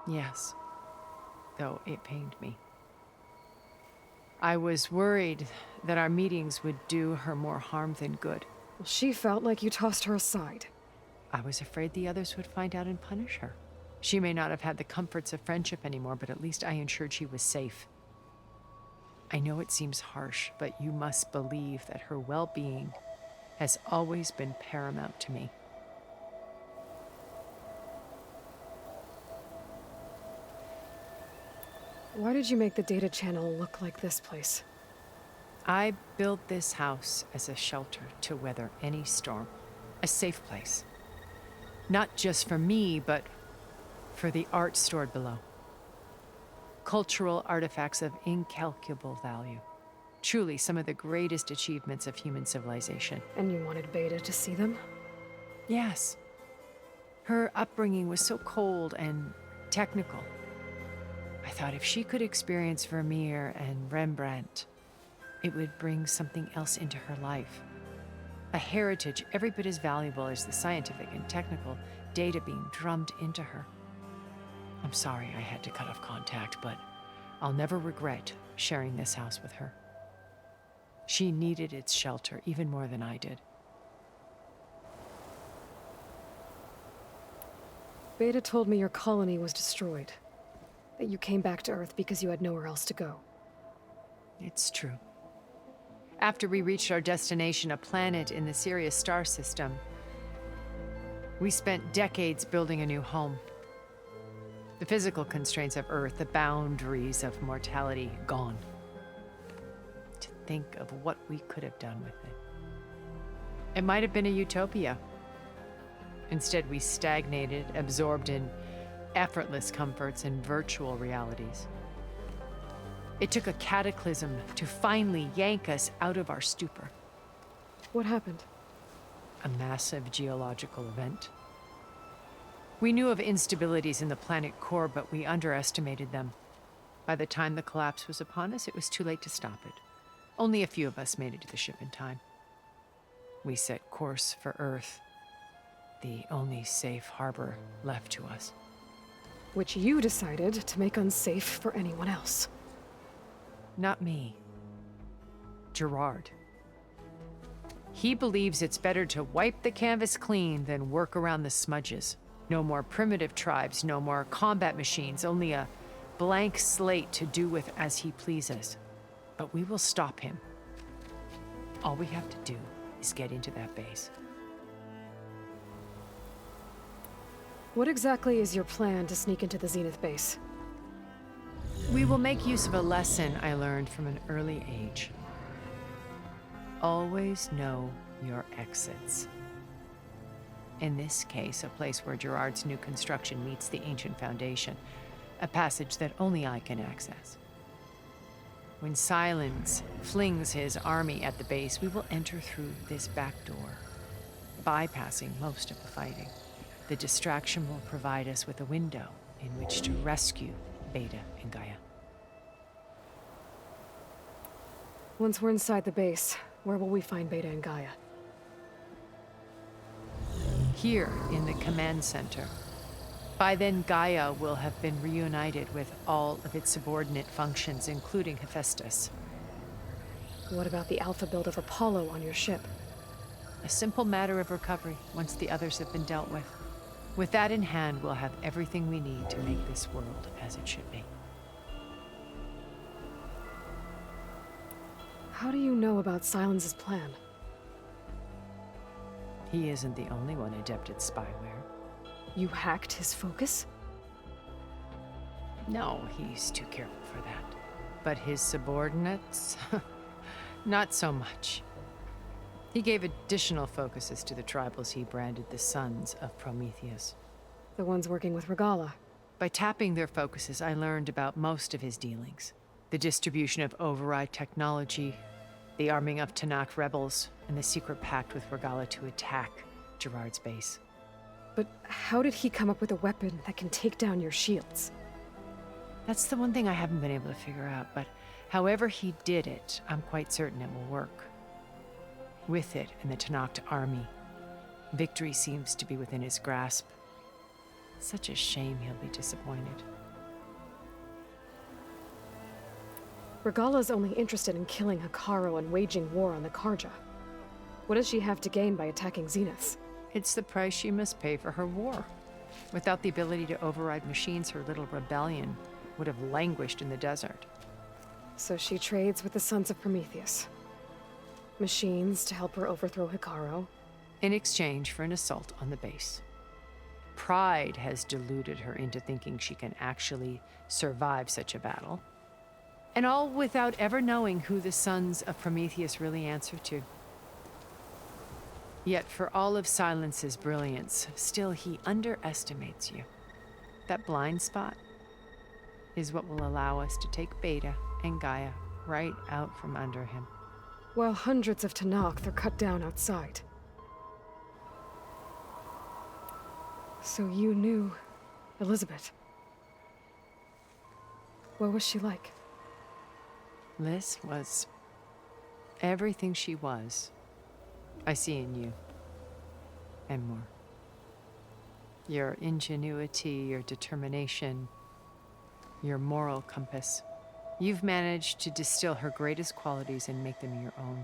[SPEAKER 12] Yes, though it pained me. I was worried that our meetings would do her more harm than good.
[SPEAKER 1] Well, she felt like you tossed her aside.
[SPEAKER 12] I was afraid the others would find out and punish her. She may not have had the comforts of friendship anymore, but at least I ensured she was safe. I know it seems harsh, but you must believe that her well-being has always been paramount to me.
[SPEAKER 1] Why did you make the data channel look like this place?
[SPEAKER 12] I built this house as a shelter to weather any storm. A safe place. Not just for me, but for the art stored below. Cultural artifacts of incalculable value. Truly some of the greatest achievements of human civilization.
[SPEAKER 1] And you wanted Beta to see them?
[SPEAKER 12] Yes. Her upbringing was so cold and technical. I thought if she could experience Vermeer and Rembrandt, it would bring something else into her life. A heritage every bit as valuable as the scientific and technical data being drummed into her. I'm sorry I had to cut off contact, but I'll never regret sharing this house with her. She needed its shelter even more than I did.
[SPEAKER 1] Beta told me your colony was destroyed. That you came back to Earth because you had nowhere else to go.
[SPEAKER 12] It's true. After we reached our destination, a planet in the Sirius star system, we spent decades building a new home. The physical constraints of Earth, the boundaries of mortality, gone. To think of what we could have done with it. It might have been a utopia. Instead, we stagnated, absorbed in effortless comforts and virtual realities. It took a cataclysm to finally yank us out of our stupor.
[SPEAKER 1] What happened?
[SPEAKER 12] A massive geological event. We knew of instabilities in the planet core, but we underestimated them. By the time the collapse was upon us, it was too late to stop it. Only a few of us made it to the ship in time. we set course for Earth, the only safe harbor left to us.
[SPEAKER 1] Which you decided to make unsafe for anyone else.
[SPEAKER 12] Not me. Gerard. He believes it's better to wipe the canvas clean than work around the smudges. No more primitive tribes, no more combat machines, only a blank slate to do with as he pleases. But we will stop him. All we have to do is get into that base.
[SPEAKER 1] What exactly is your plan to sneak into the Zenith base?
[SPEAKER 12] We will make use of a lesson I learned from an early age. Always know your exits. In this case, a place where Gerard's new construction meets the ancient foundation, a passage that only I can access. When Silence flings his army at the base, we will enter through this back door, bypassing most of the fighting. The distraction will provide us with a window in which to rescue Beta and Gaia.
[SPEAKER 1] Once we're inside the base, where will we find Beta and Gaia?
[SPEAKER 12] Here in the command center. By then, Gaia will have been reunited with all of its subordinate functions, including Hephaestus.
[SPEAKER 1] What about the alpha build of Apollo on your ship?
[SPEAKER 12] A simple matter of recovery once the others have been dealt with. With that in hand, we'll have everything we need to make this world as it should be.
[SPEAKER 1] How do you know about Silence's plan?
[SPEAKER 12] He isn't the only one adept at spyware.
[SPEAKER 1] You hacked his focus?
[SPEAKER 12] No, he's too careful for that. But his subordinates? Not so much. He gave additional focuses to the tribals he branded the Sons of Prometheus.
[SPEAKER 1] The ones working with Regala.
[SPEAKER 12] By tapping their focuses, I learned about most of his dealings. The distribution of override technology, the arming of Tanakh rebels, and the secret pact with Regala to attack Gerard's base.
[SPEAKER 1] But how did he come up with a weapon that can take down your shields?
[SPEAKER 12] That's the one thing I haven't been able to figure out, but however he did it, I'm quite certain it will work. With it and the Tanakh army, victory seems to be within his grasp. Such a shame he'll be disappointed.
[SPEAKER 1] Regala's only interested in killing Hekarro and waging war on the Karja. What does she have to gain by attacking Zeniths?
[SPEAKER 12] It's the price she must pay for her war. Without the ability to override machines, her little rebellion would have languished in the desert.
[SPEAKER 1] So she trades with the Sons of Prometheus. Machines to help her overthrow Hekarro.
[SPEAKER 12] In exchange for an assault on the base. Pride has deluded her into thinking she can actually survive such a battle. And all without ever knowing who the Sons of Prometheus really answer to. Yet for all of Silence's brilliance, still he underestimates you. That blind spot is what will allow us to take Beta and Gaia right out from under him.
[SPEAKER 1] While hundreds of Tanakh are cut down outside. So you knew Elizabeth. What was she like?
[SPEAKER 12] Liz was everything she was. I see in you. And more. Your ingenuity, your determination, your moral compass. You've managed to distill her greatest qualities and make them your own.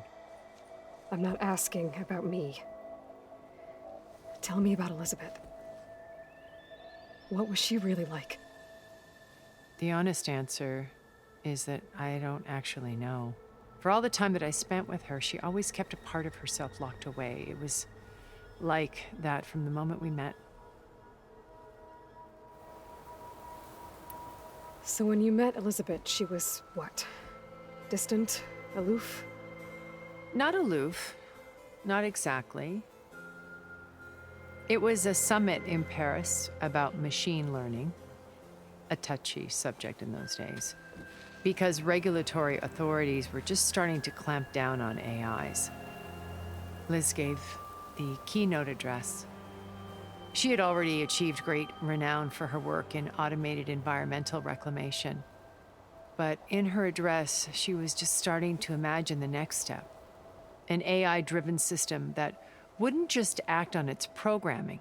[SPEAKER 1] I'm not asking about me. Tell me about Elizabeth. What was she really like?
[SPEAKER 12] The honest answer is that I don't actually know. For all the time that I spent with her, she always kept a part of herself locked away. It was like that from the moment we met.
[SPEAKER 1] So when you met Elizabeth, she was what? Distant? Aloof?
[SPEAKER 12] Not aloof. Not exactly. It was a summit in Paris about machine learning. A touchy subject in those days. Because regulatory authorities were just starting to clamp down on AIs. Liz gave the keynote address. She had already achieved great renown for her work in automated environmental reclamation. But in her address, she was just starting to imagine the next step. An AI-driven system that wouldn't just act on its programming,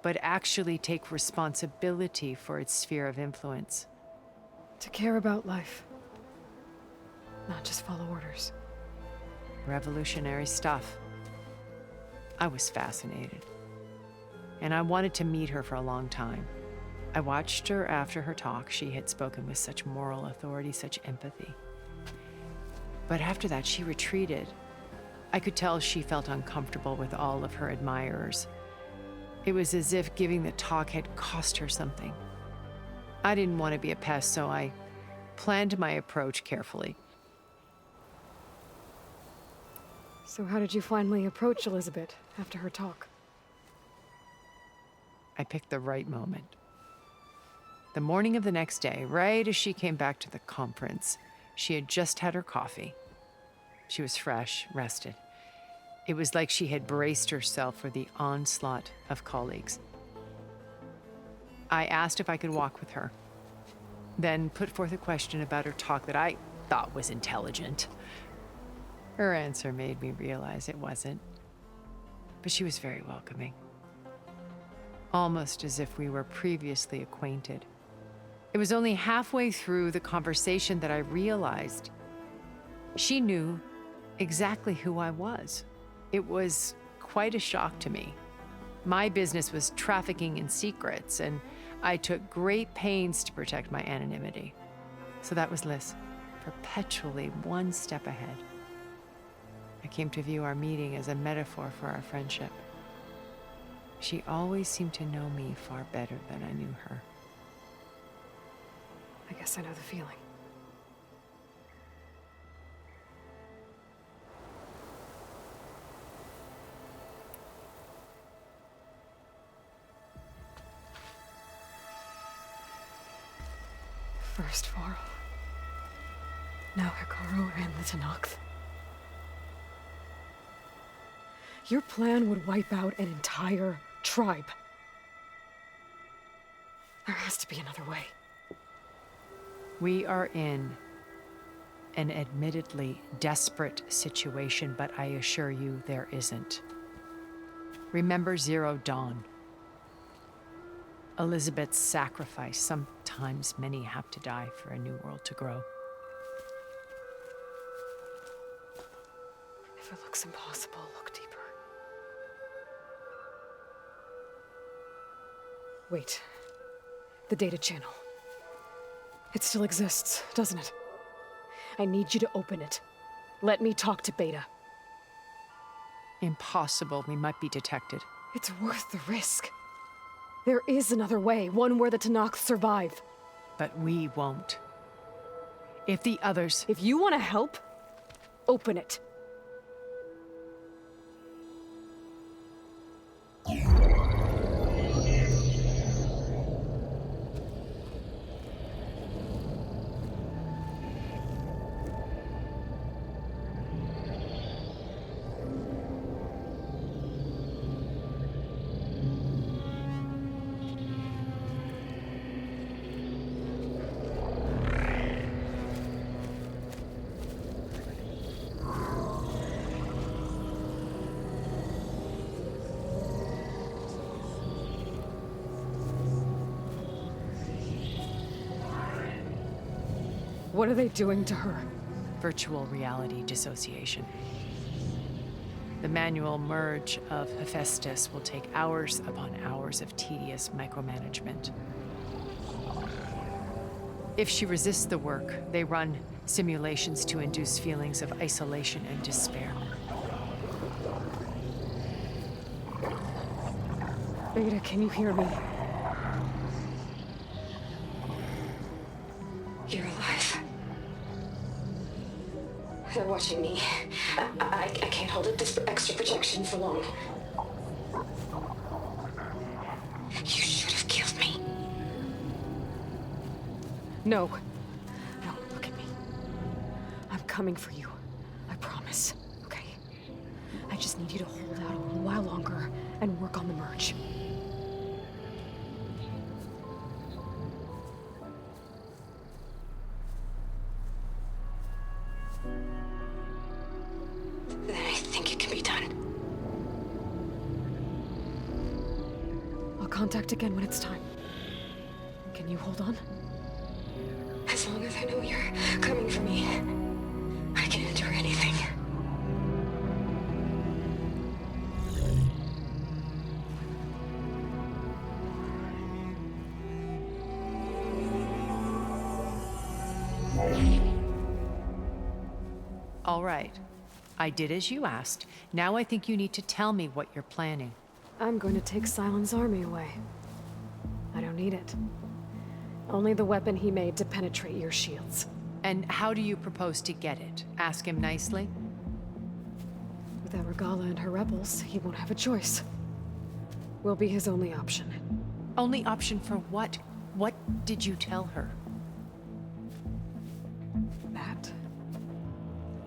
[SPEAKER 12] but actually take responsibility for its sphere of influence.
[SPEAKER 1] To care about life. Not just follow orders.
[SPEAKER 12] Revolutionary stuff. I was fascinated. And I wanted to meet her for a long time. I watched her after her talk. She had spoken with such moral authority, such empathy. But after that, she retreated. I could tell she felt uncomfortable with all of her admirers. It was as if giving the talk had cost her something. I didn't want to be a pest, so I planned my approach carefully.
[SPEAKER 1] So how did you finally approach Elizabeth after her talk?
[SPEAKER 12] I picked the right moment. The morning of the next day, right as she came back to the conference, she had just had her coffee. She was fresh, rested. It was like she had braced herself for the onslaught of colleagues. I asked if I could walk with her, then put forth a question about her talk that I thought was intelligent. Her answer made me realize it wasn't, but she was very welcoming. Almost as if we were previously acquainted. It was only halfway through the conversation that I realized she knew exactly who I was. It was quite a shock to me. My business was trafficking in secrets, and I took great pains to protect my anonymity. So that was Liz, perpetually one step ahead. I came to view our meeting as a metaphor for our friendship. She always seemed to know me far better than I knew her.
[SPEAKER 1] I guess I know the feeling. First Varl. Now Hikaru and the Tenakth. Your plan would wipe out an entire tribe. There has to be another way.
[SPEAKER 12] We are in an admittedly desperate situation, but I assure you there isn't. Remember Zero Dawn. Elizabeth's sacrifice. Sometimes many have to die for a new world to grow.
[SPEAKER 1] If it looks impossible, look deeper. Wait. The data channel. It still exists, doesn't it? I need you to open it. Let me talk to Beta.
[SPEAKER 12] Impossible. We might be detected.
[SPEAKER 1] It's worth the risk. There is another way, one where the Tenakth survive.
[SPEAKER 12] But we won't. If the others...
[SPEAKER 1] If you want to help, open it. What are they doing to her?
[SPEAKER 12] Virtual reality dissociation. The manual merge of Hephaestus will take hours upon hours of tedious micromanagement. If she resists the work, they run simulations to induce feelings of isolation and despair.
[SPEAKER 1] Beta, can you hear me?
[SPEAKER 8] You're alive. They're watching me. I can't hold up this extra projection for long. You should have killed me.
[SPEAKER 1] No. No, look at me. I'm coming for you. I promise. Okay? I just need you to hold out a little while longer and work on the merge.
[SPEAKER 8] Then I think it can be done.
[SPEAKER 1] I'll contact again when it's time. Can you hold on?
[SPEAKER 8] As long as I know you're coming for me, I can endure anything.
[SPEAKER 12] All right. I did as you asked. Now I think you need to tell me what you're planning.
[SPEAKER 1] I'm going to take Silent's army away. I don't need it. Only the weapon he made to penetrate your shields.
[SPEAKER 12] And how do you propose to get it? Ask him nicely?
[SPEAKER 1] Without Regala and her rebels, he won't have a choice. We'll be his only option.
[SPEAKER 12] Only option for what? What did you tell her?
[SPEAKER 1] That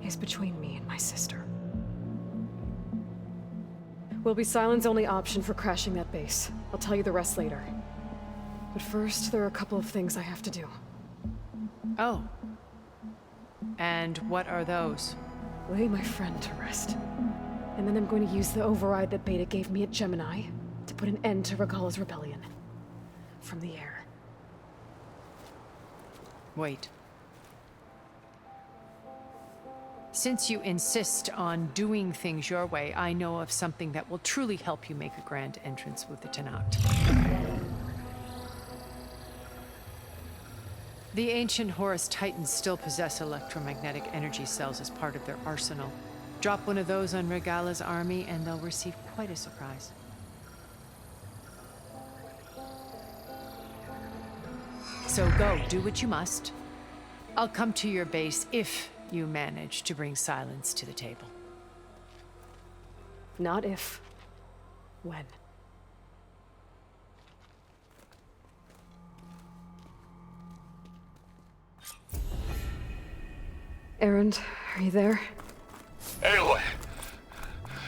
[SPEAKER 1] is between me and my sister. Will be Silent's only option for crashing that base. I'll tell you the rest later. But first, there are a couple of things I have to do.
[SPEAKER 12] Oh. And what are those?
[SPEAKER 1] Lay my friend to rest. And then I'm going to use the override that Beta gave me at Gemini to put an end to Regala's rebellion. From the air.
[SPEAKER 12] Wait. Since you insist on doing things your way, I know of something that will truly help you make a grand entrance with the Tenat. The ancient Horus Titans still possess electromagnetic energy cells as part of their arsenal. Drop one of those on Regala's army and they'll receive quite a surprise. So go, do what you must. I'll come to your base if you manage to bring Silence to the table.
[SPEAKER 1] Not if. When. Erend, are you there?
[SPEAKER 6] Aloy!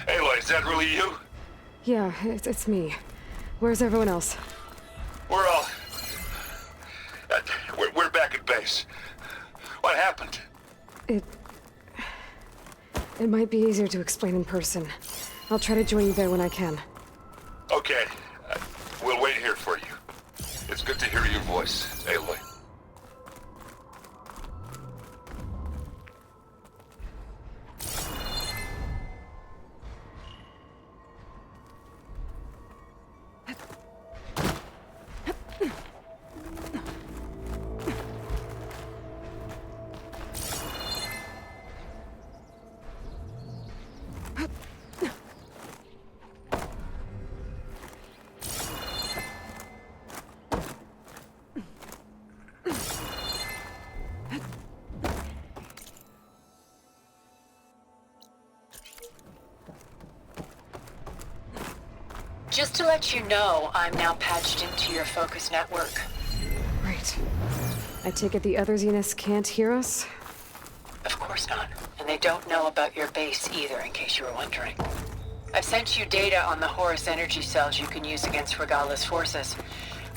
[SPEAKER 6] Aloy, is that really you?
[SPEAKER 1] Yeah, it's me. Where's everyone else?
[SPEAKER 6] We're all... we're back at base. What happened?
[SPEAKER 1] It might be easier to explain in person. I'll try to join you there when I can.
[SPEAKER 6] Okay. We'll wait here for you. It's good to hear your voice, Aloy.
[SPEAKER 11] Just to let you know, I'm now patched into your focus network.
[SPEAKER 1] Right. I take it the other Zeniths can't hear us?
[SPEAKER 11] Of course not. And they don't know about your base either, in case you were wondering. I've sent you data on the Horus energy cells you can use against Regala's forces.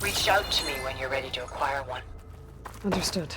[SPEAKER 11] Reach out to me when you're ready to acquire one.
[SPEAKER 1] Understood.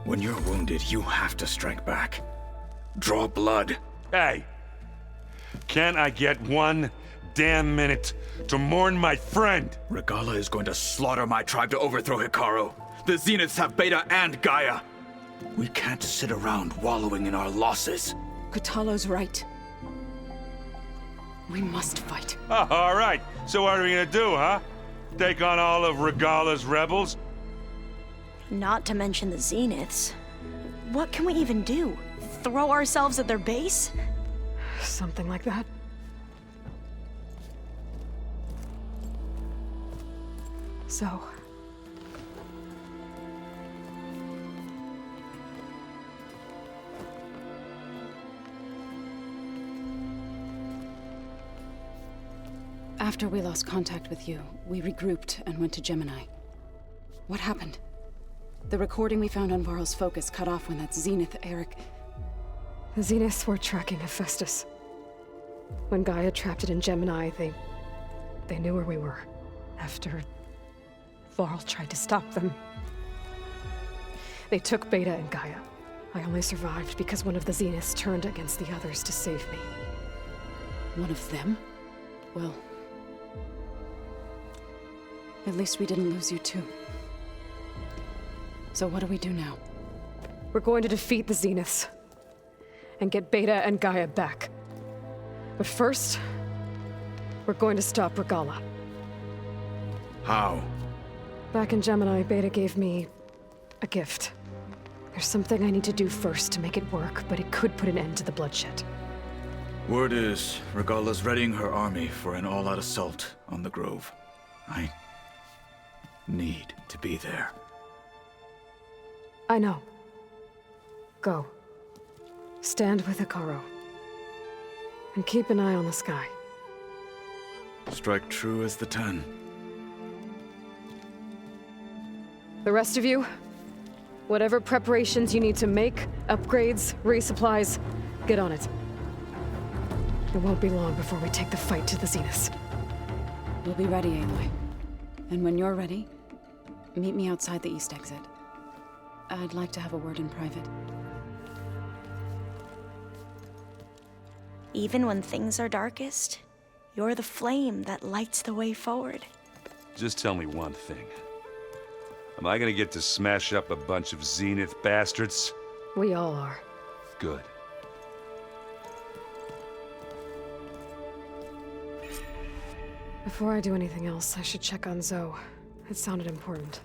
[SPEAKER 13] When you're wounded, you have to strike back. Draw blood.
[SPEAKER 4] Hey! Can't I get one damn minute to mourn my friend?
[SPEAKER 13] Regala is going to slaughter my tribe to overthrow Hikaru. The Zeniths have Beta and Gaia. We can't sit around wallowing in our losses.
[SPEAKER 14] Kotallo's right. We must fight.
[SPEAKER 4] Oh, all right. So what are we gonna do, huh? Take on all of Regala's rebels?
[SPEAKER 15] Not to mention the Zeniths. What can we even do? Throw ourselves at their base?
[SPEAKER 1] Something like that. So...
[SPEAKER 14] After we lost contact with you, we regrouped and went to Gemini. What happened? The recording we found on Varl's focus cut off when that Zenith, Eric...
[SPEAKER 1] The Zeniths were tracking Hephaestus. When Gaia trapped it in Gemini, they knew where we were. After Varl tried to stop them. They took Beta and Gaia. I only survived because one of the Zeniths turned against the others to save me.
[SPEAKER 14] One of them? Well... at least we didn't lose you too. So what do we do now?
[SPEAKER 1] We're going to defeat the Zeniths. And get Beta and Gaia back. But first, we're going to stop Regala.
[SPEAKER 13] How?
[SPEAKER 1] Back in Gemini, Beta gave me a gift. There's something I need to do first to make it work, but it could put an end to the bloodshed.
[SPEAKER 13] Word is, Regala's readying her army for an all-out assault on the Grove. I need to be there.
[SPEAKER 1] I know. Go. Stand with Hikaru. And keep an eye on the sky.
[SPEAKER 13] Strike true as the 10.
[SPEAKER 1] The rest of you, whatever preparations you need to make, upgrades, resupplies, get on it. It won't be long before we take the fight to the Zeniths.
[SPEAKER 14] We'll be ready, Aloy. And when you're ready, meet me outside the east exit. I'd like to have a word in private.
[SPEAKER 15] Even when things are darkest, you're the flame that lights the way forward.
[SPEAKER 4] Just tell me one thing. Am I gonna get to smash up a bunch of Zenith bastards?
[SPEAKER 1] We all are.
[SPEAKER 4] Good.
[SPEAKER 1] Before I do anything else, I should check on Zoe. It sounded important.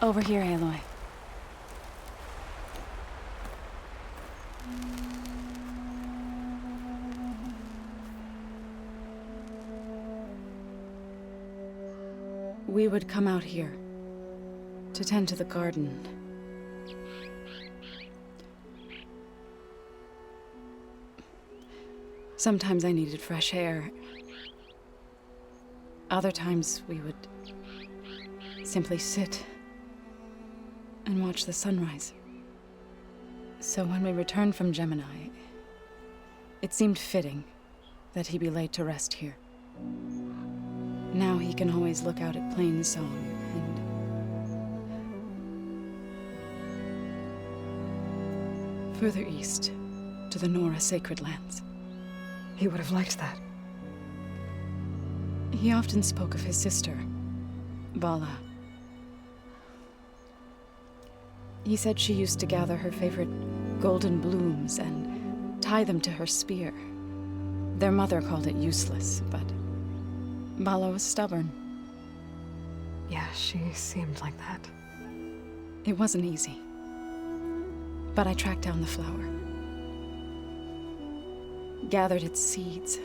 [SPEAKER 14] Over here, Aloy. We would come out here to tend to the garden. Sometimes I needed fresh air. Other times we would simply sit and watch the sunrise. So when we returned from Gemini, it seemed fitting that he be laid to rest here. Now he can always look out at Plain Song and further east to the Nora Sacred Lands.
[SPEAKER 1] He would have liked that.
[SPEAKER 14] He often spoke of his sister, Vala. He said she used to gather her favorite golden blooms and tie them to her spear. Their mother called it useless, but Vala was stubborn.
[SPEAKER 1] Yeah, she seemed like that.
[SPEAKER 14] It wasn't easy. But I tracked down the flower. Gathered its seeds.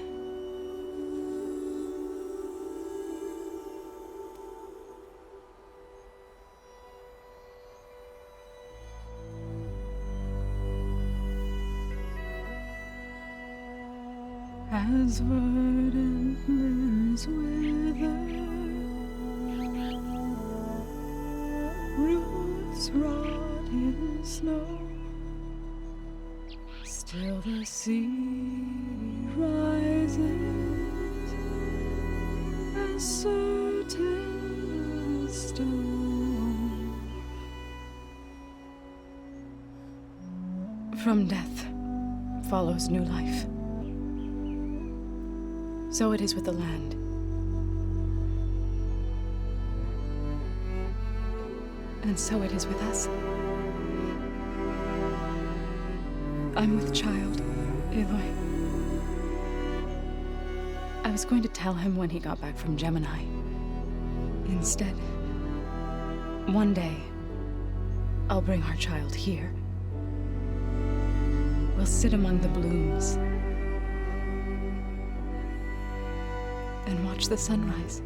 [SPEAKER 14] As verdant limbs wither, roots rot in snow, still the sea rises as certain as stone. From death follows new life. So it is with the land. And so it is with us. I'm with child, Aloy. I was going to tell him when he got back from Gemini. Instead, one day, I'll bring our child here. We'll sit among the blooms and watch the sunrise.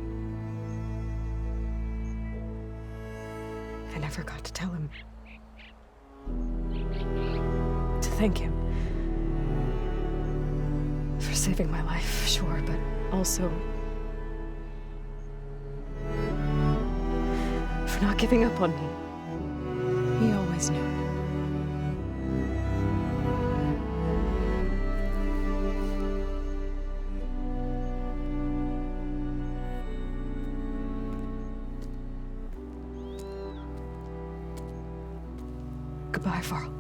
[SPEAKER 1] I never got to tell him. To thank him. For saving my life, sure, but also for not giving up on me.
[SPEAKER 14] He always knew.
[SPEAKER 1] Goodbye, Varl.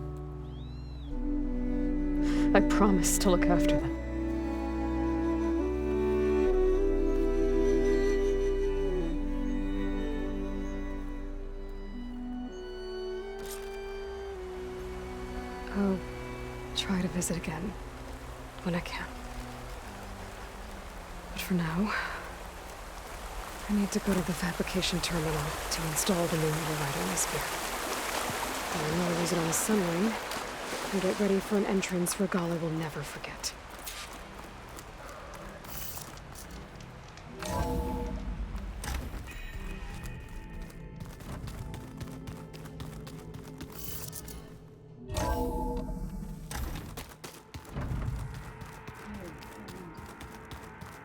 [SPEAKER 1] I promise to look after them. I'll try to visit again when I can. But for now, I need to go to the fabrication terminal to install the new override on my spear. Then I'll use it on the sunring and get ready for an entrance Regala will never forget.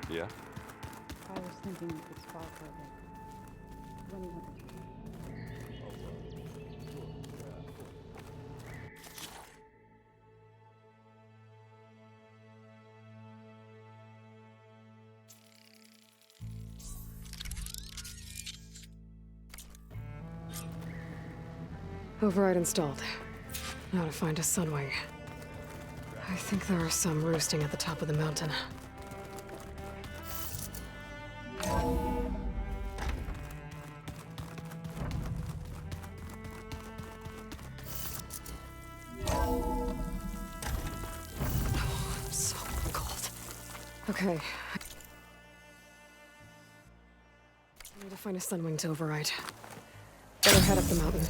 [SPEAKER 4] Yeah?
[SPEAKER 14] I was thinking you could spot her there. When you want to.
[SPEAKER 1] Override installed. Now to find a sunwing. I think there are some roosting at the top of the mountain. I'm so cold. Okay. I need to find a sunwing to override. Better head up the mountain.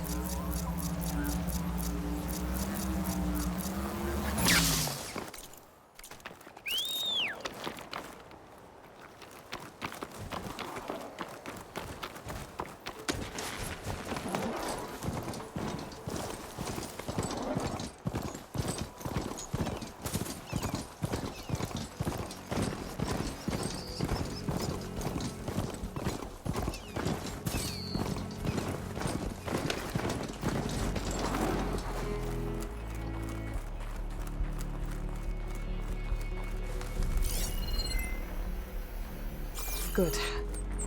[SPEAKER 1] Good.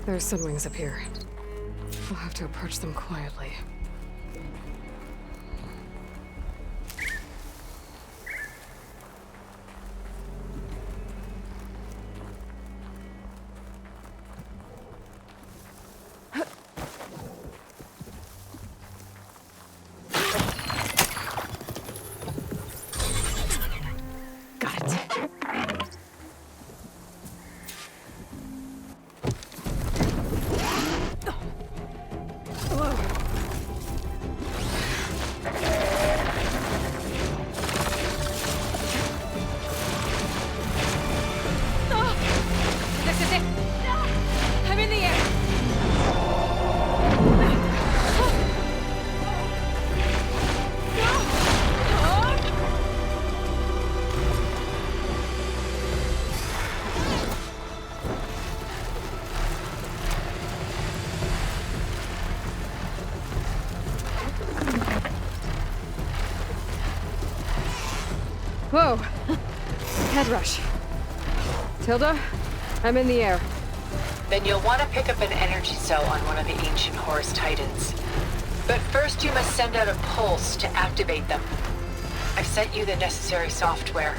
[SPEAKER 1] There's sunwings up here. We'll have to approach them quietly. Whoa! Head rush. Tilda, I'm in the air.
[SPEAKER 11] Then you'll want to pick up an energy cell on one of the ancient Horus Titans. But first you must send out a pulse to activate them. I've sent you the necessary software.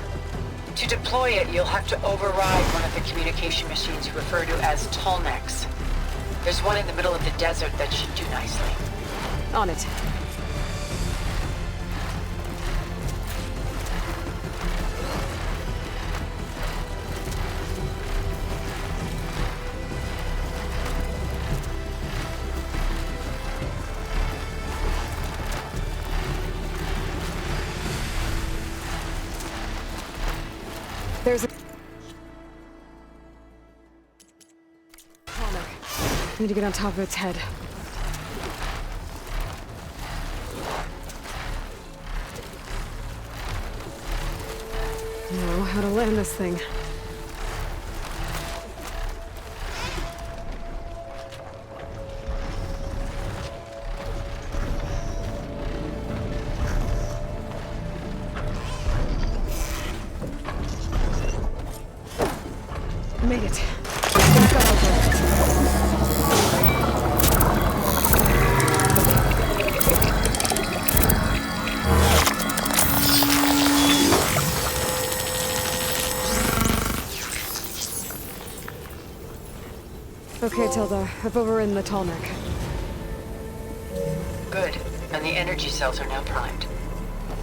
[SPEAKER 11] To deploy it, you'll have to override one of the communication machines you refer to as Tallnecks. There's one in the middle of the desert that should do nicely.
[SPEAKER 1] On it. There's a... Need to get on top of its head. Know how to land this thing. Made it. Back up over it. Okay, Tilda. I've overridden the tall neck.
[SPEAKER 11] Good. And the energy cells are now primed.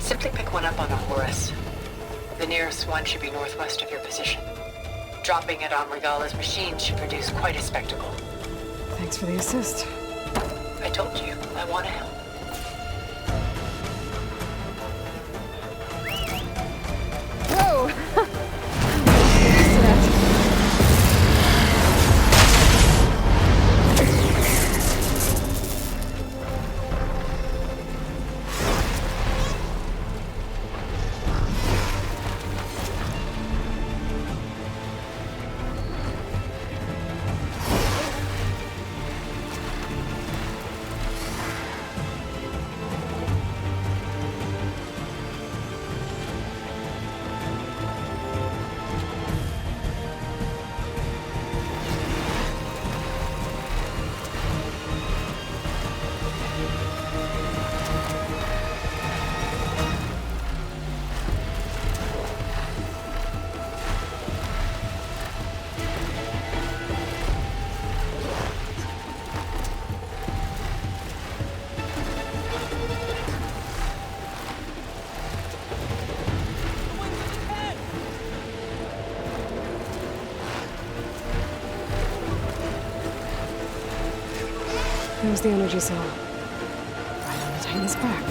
[SPEAKER 11] Simply pick one up on a Horus. The nearest one should be northwest of your position. Dropping it on Regala's machine should produce quite a spectacle.
[SPEAKER 1] Thanks for the assist.
[SPEAKER 11] I told you, I want to help.
[SPEAKER 1] Whoa! Get used to that. There's the energy cell. his back.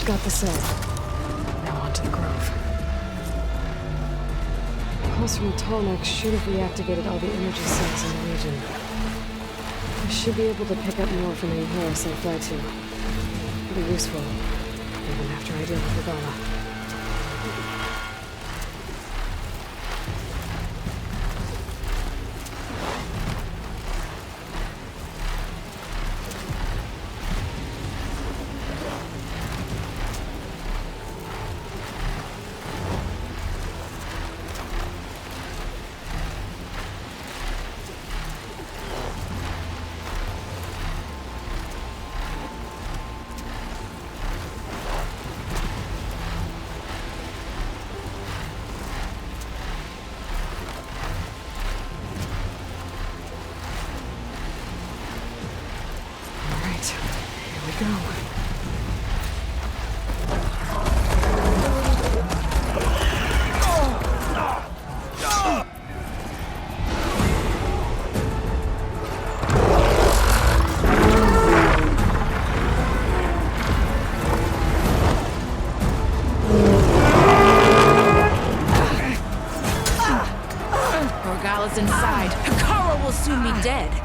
[SPEAKER 1] Got the cell. Now onto the grove. Pulse from the tallneck should have reactivated all the energy cells in the region. I should be able to pick up more from any Horus I fly to. It'll be useful, even after I deal with Regala.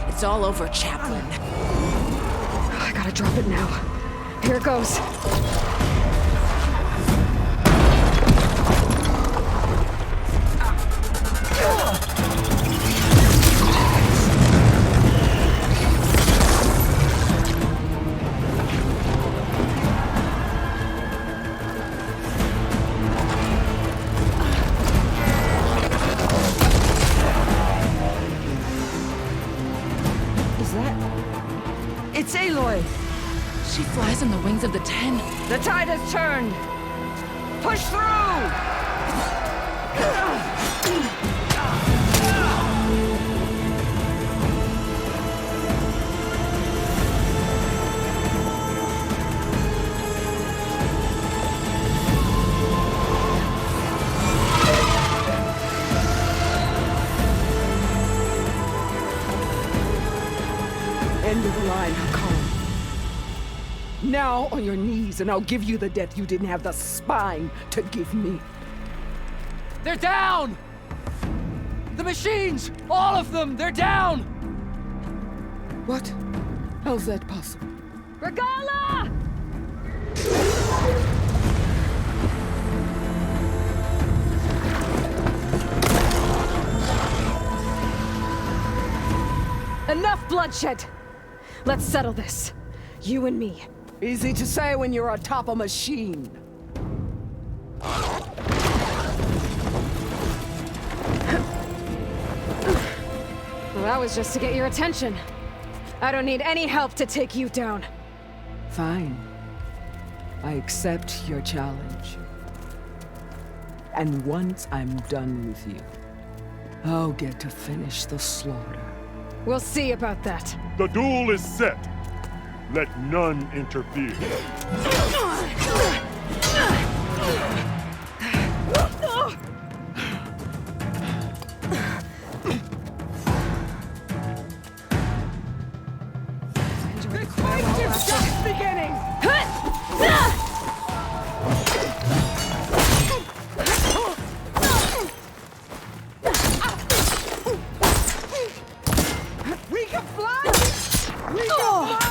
[SPEAKER 2] It's all over, Chaplain.
[SPEAKER 1] I gotta drop it now. Here it goes.
[SPEAKER 2] It's Aloy! She flies on the wings of the 10. The tide has turned! Push through!
[SPEAKER 16] End of the line, Hakon. Now on your knees, and I'll give you the death you didn't have the spine to give me.
[SPEAKER 17] They're down! The machines! All of them! They're down!
[SPEAKER 16] What? How's that possible?
[SPEAKER 2] Regala!
[SPEAKER 1] Enough bloodshed! Let's settle this. You and me.
[SPEAKER 16] Easy to say when you're atop a machine.
[SPEAKER 1] Well, that was just to get your attention. I don't need any help to take you down.
[SPEAKER 16] Fine. I accept your challenge. And once I'm done with you, I'll get to finish the slaughter.
[SPEAKER 1] We'll see about that.
[SPEAKER 18] The duel is set. Let none interfere.
[SPEAKER 16] The fight is just beginning! We can fly! We can fly!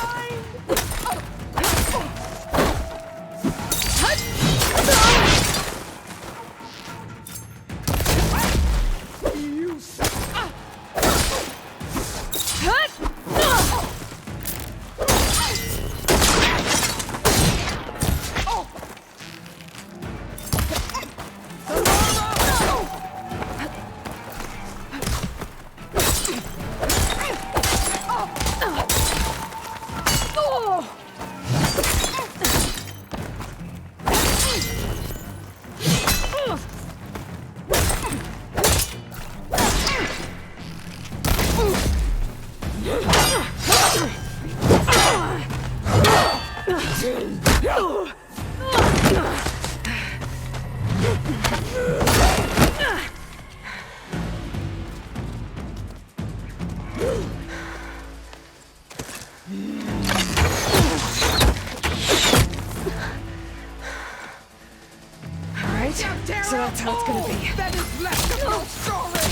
[SPEAKER 1] That's how it's gonna be.
[SPEAKER 17] That is left of your story!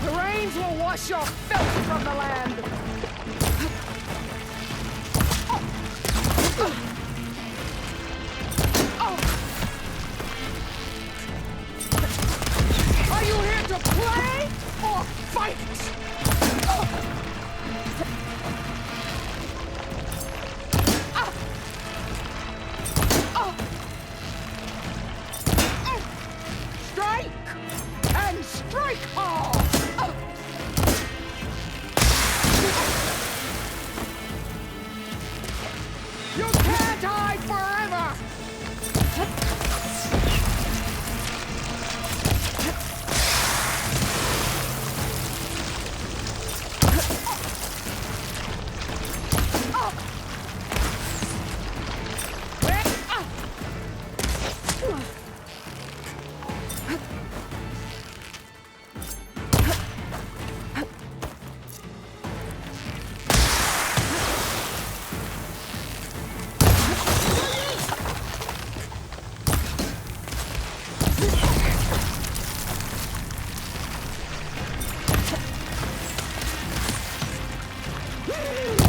[SPEAKER 17] The rains will wash your filth from the land! Are you here to play or fight? Strike and strike hard! You can't hide forever!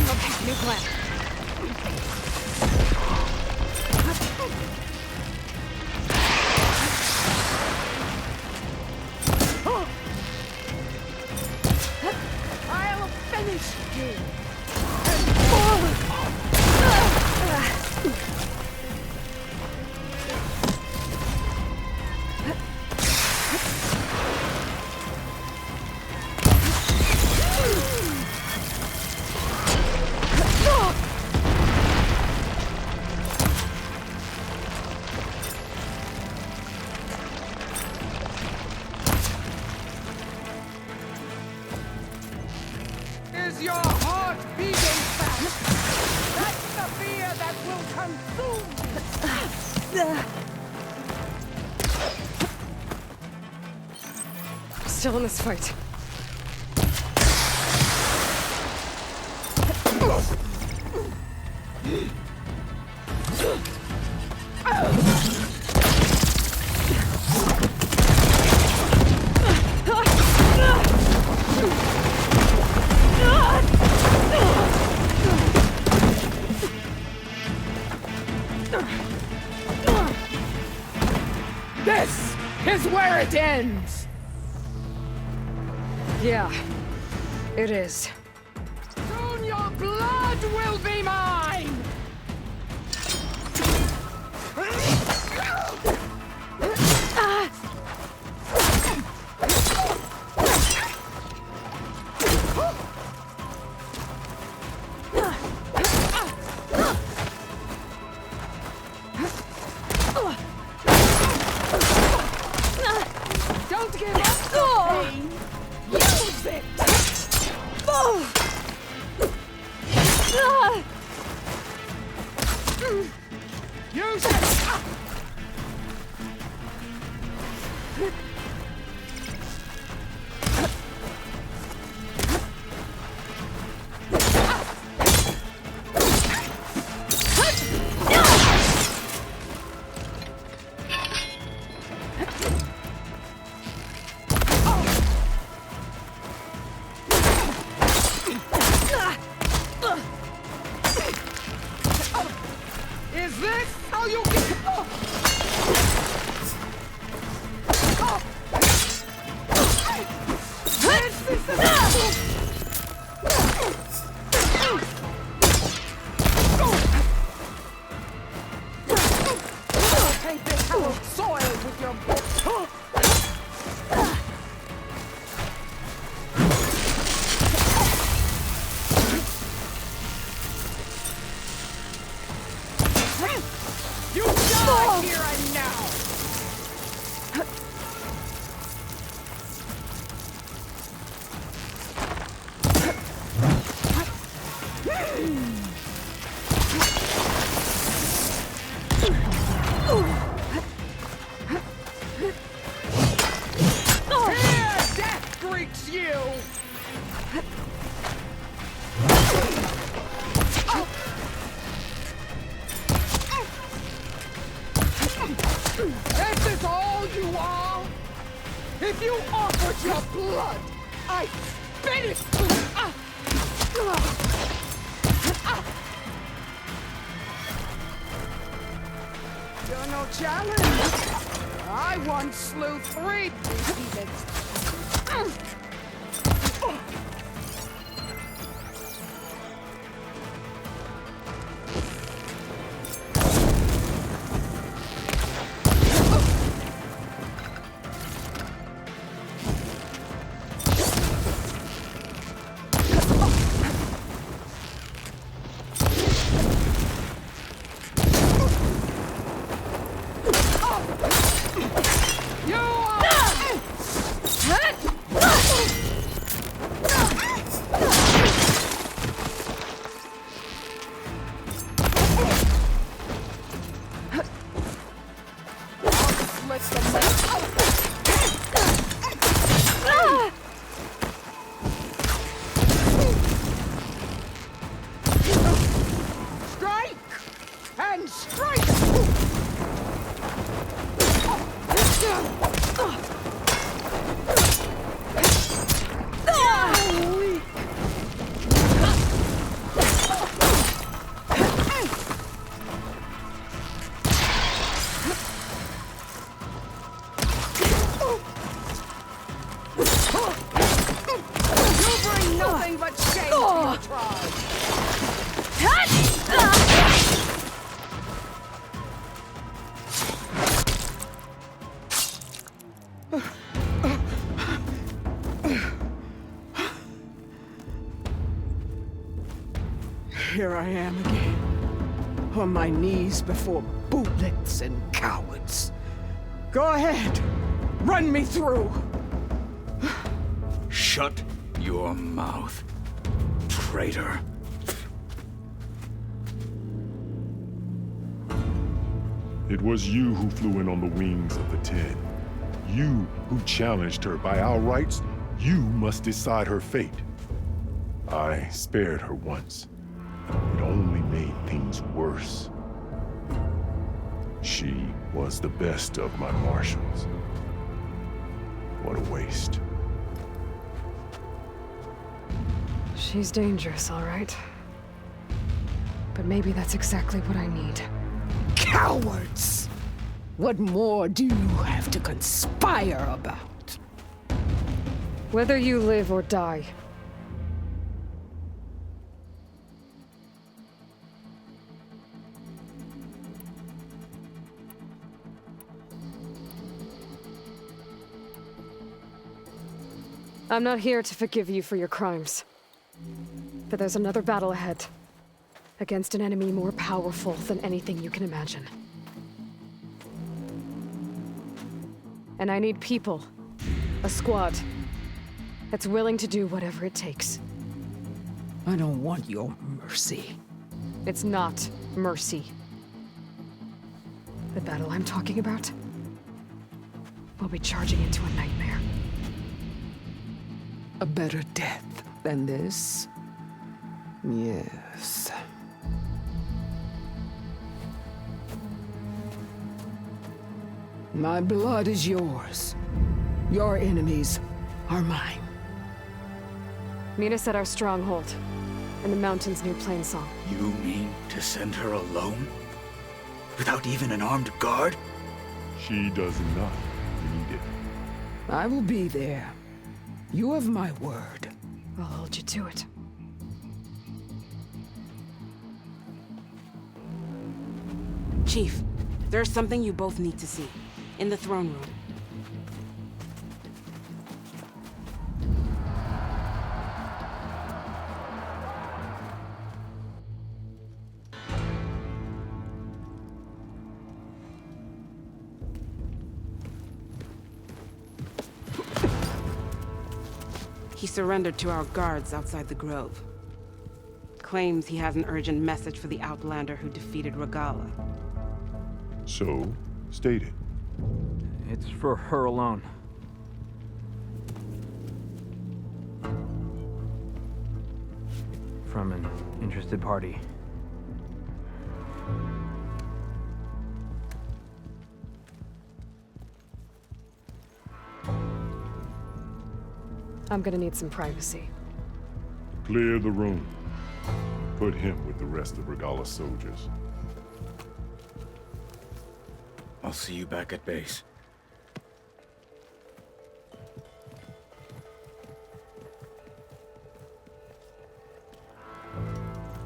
[SPEAKER 1] Okay, new plan.
[SPEAKER 17] I'll finish you! Is your heart beating fast? That's the fear that will consume
[SPEAKER 1] Still in this fight.
[SPEAKER 17] This is where it ends!
[SPEAKER 1] Yeah, it is.
[SPEAKER 17] Soon your blood will be mine! Don't give up the pain! Use it!
[SPEAKER 1] Ah!
[SPEAKER 17] This is all you are? If you offered your blood, I'd spit it! You're no challenge. I once slew 3 demons. Here I am again, on my knees before bootlets and cowards. Go ahead, run me through.
[SPEAKER 13] Shut your mouth, traitor.
[SPEAKER 18] It was you who flew in on the wings of the 10. You who challenged her. By our rights, you must decide her fate. I spared her once. It only made things worse. She was the best of my marshals. What a waste.
[SPEAKER 1] She's dangerous, all right. But maybe that's exactly what I need.
[SPEAKER 17] Cowards! What more do you have to conspire about?
[SPEAKER 1] Whether you live or die. I'm not here to forgive you for your crimes. But there's another battle ahead. Against an enemy more powerful than anything you can imagine. And I need people. A squad. That's willing to do whatever it takes.
[SPEAKER 17] I don't want your mercy.
[SPEAKER 1] It's not mercy. The battle I'm talking about will be charging into a nightmare.
[SPEAKER 17] A better death than this? Yes. My blood is yours. Your enemies are mine.
[SPEAKER 1] Meet us at our stronghold, in the mountains near Plainsong.
[SPEAKER 13] You mean to send her alone? Without even an armed guard?
[SPEAKER 18] She does not need it.
[SPEAKER 17] I will be there. You have my word.
[SPEAKER 1] I'll hold you to it.
[SPEAKER 19] Chief, there's something you both need to see. In the throne room. He surrendered to our guards outside the grove. Claims he has an urgent message for the Outlander who defeated Regala.
[SPEAKER 18] So, state it.
[SPEAKER 20] It's for her alone. from an interested party.
[SPEAKER 1] I'm gonna need some privacy.
[SPEAKER 18] Clear the room. Put him with the rest of Regalla's soldiers.
[SPEAKER 13] I'll see you back at base.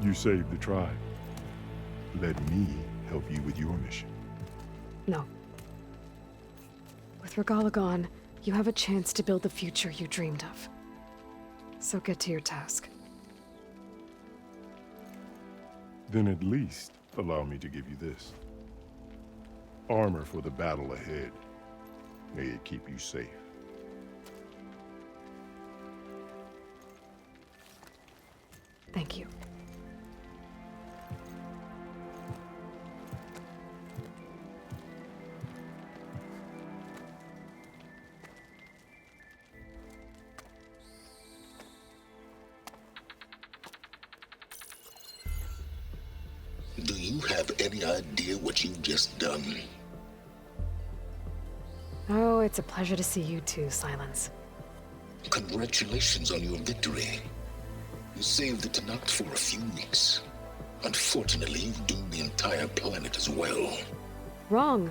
[SPEAKER 18] You saved the tribe. Let me help you with your mission.
[SPEAKER 1] No. With Regalla gone, you have a chance to build the future you dreamed of. So get to your task.
[SPEAKER 18] Then at least allow me to give you this. Armor for the battle ahead. May it keep you safe.
[SPEAKER 1] Thank you.
[SPEAKER 21] Do you have any idea what you've just done?
[SPEAKER 1] Oh, it's a pleasure to see you too, Silence.
[SPEAKER 21] Congratulations on your victory. You saved the Tenakth for a few weeks. Unfortunately, you've doomed the entire planet as well.
[SPEAKER 1] Wrong.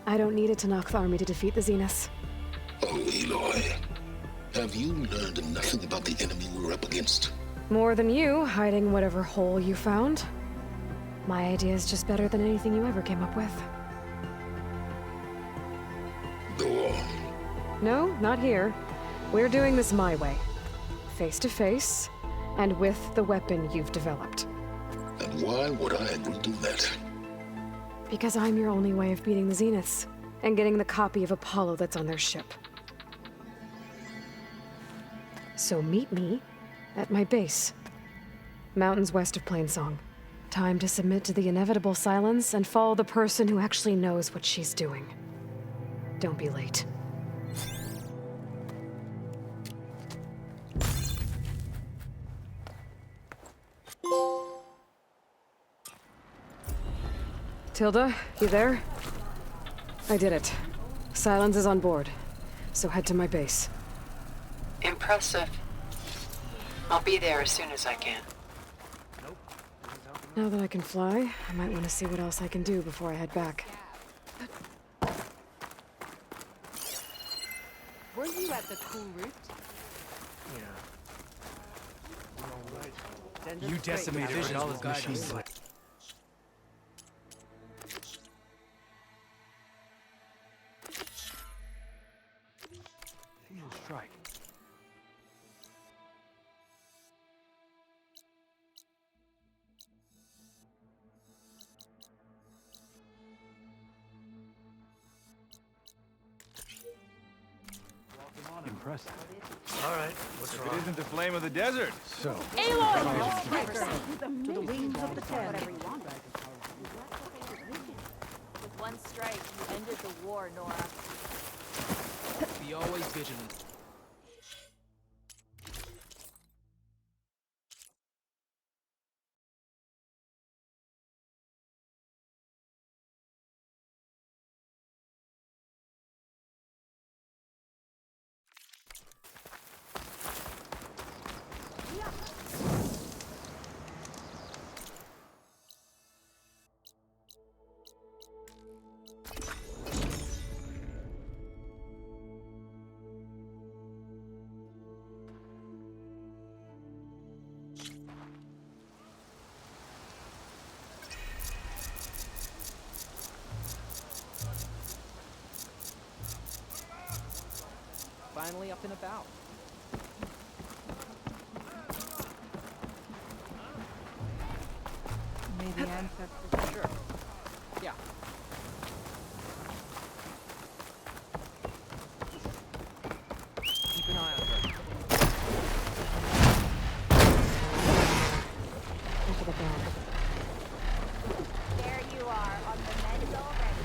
[SPEAKER 1] I don't need a Tenakth army to defeat the Zeniths.
[SPEAKER 21] Oh, Aloy. Have you learned nothing about the enemy we're up against?
[SPEAKER 1] More than you, hiding whatever hole you found. My idea is just better than anything you ever came up with.
[SPEAKER 21] Go on.
[SPEAKER 1] No, not here. We're doing this my way. Face to face, and with the weapon you've developed.
[SPEAKER 21] And why would I agree to that?
[SPEAKER 1] Because I'm your only way of beating the Zeniths, and getting the copy of Apollo that's on their ship. So meet me at my base. Mountains west of Plainsong. Time to submit to the inevitable silence and follow the person who actually knows what she's doing. Don't be late. Tilda, you there? I did it. Silence is on board, so head to my base.
[SPEAKER 11] Impressive. I'll be there as soon as I can.
[SPEAKER 1] Now that I can fly, I might want to see what else I can do before I head back.
[SPEAKER 2] Were you at the cool route?
[SPEAKER 22] Yeah. You decimated Regalla's machines. Strike. Impressive.
[SPEAKER 9] All right, what's
[SPEAKER 3] If it isn't the flame of the desert.
[SPEAKER 22] So.
[SPEAKER 2] To the wings of the ten.
[SPEAKER 23] With one strike, you ended the war, Nora.
[SPEAKER 22] Be always vigilant.
[SPEAKER 24] Finally up and about.
[SPEAKER 2] May the ancestors...
[SPEAKER 24] Sure. Yeah. Keep an eye on her.
[SPEAKER 1] Into the bag.
[SPEAKER 23] There you are, on the mend already.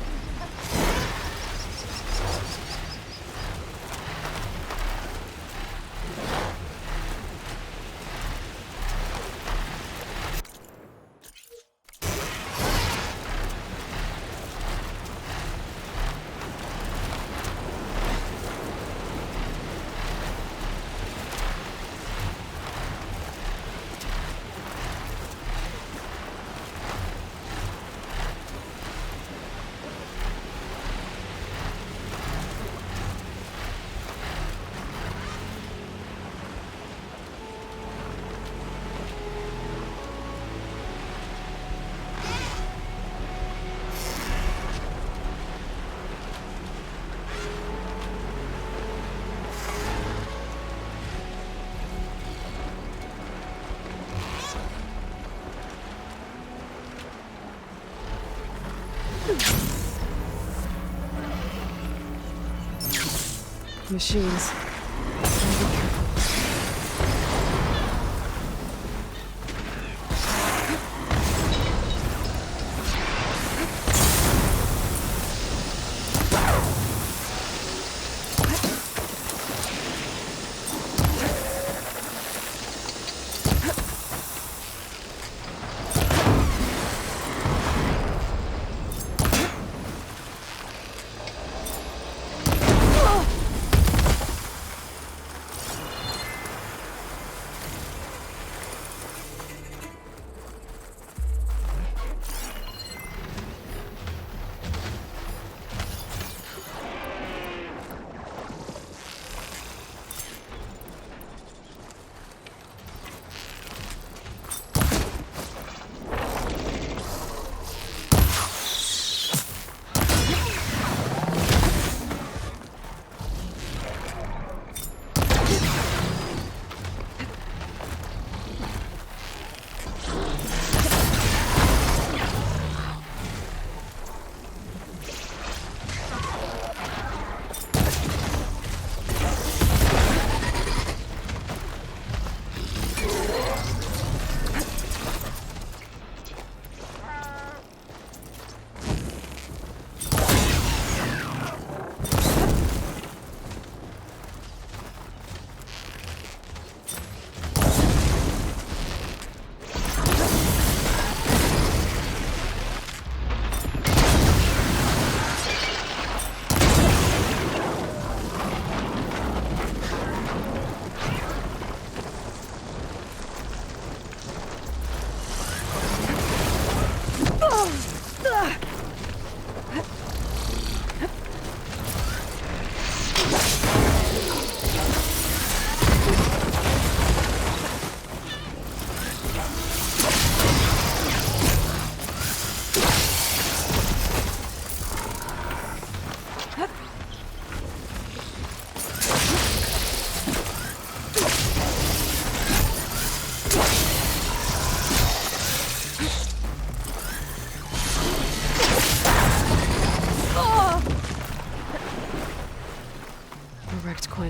[SPEAKER 1] Machines. Be careful.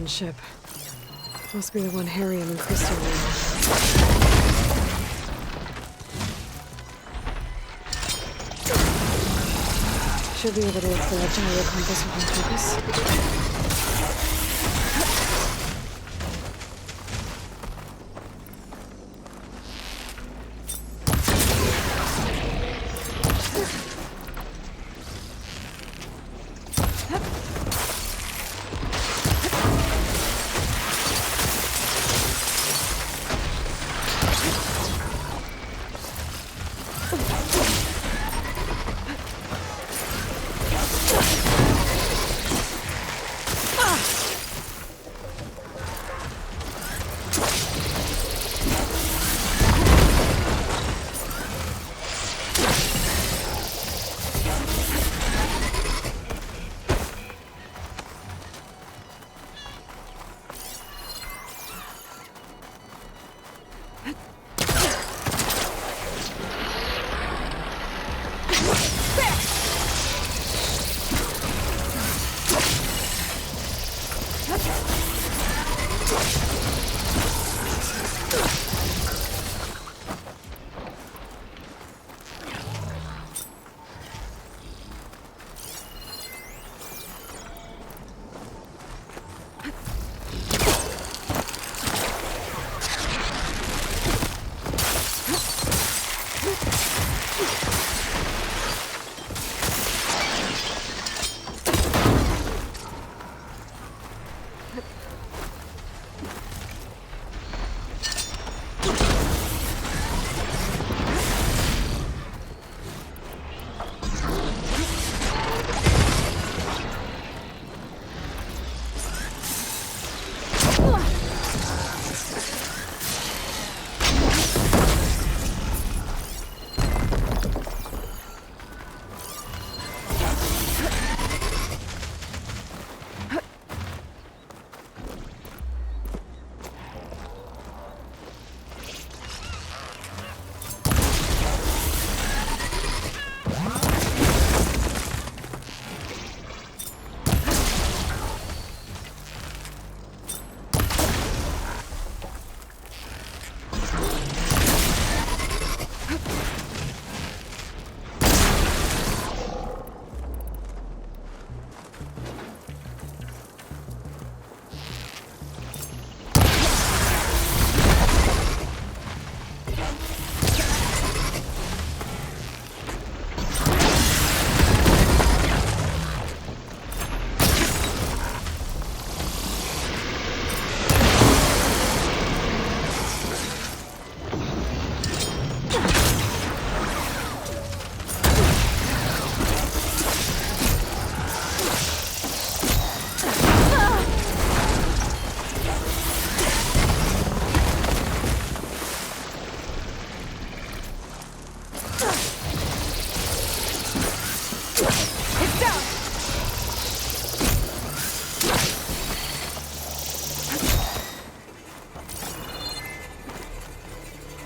[SPEAKER 1] Ship. Must be the one Harry and Crystal were in. Should be able to look for that gyro compass with my focus.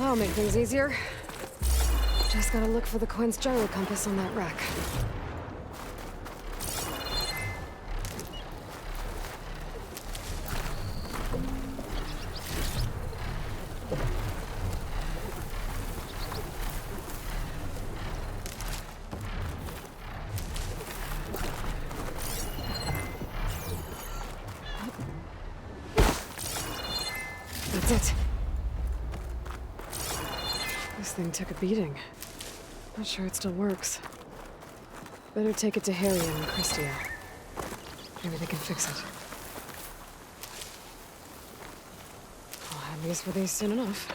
[SPEAKER 1] That'll make things easier. Just gotta look for the Quinn's gyro compass on that rack. That's it. This thing took a beating. Not sure it still works. Better take it to Harry and Christia. Maybe they can fix it. I'll have use for these soon enough.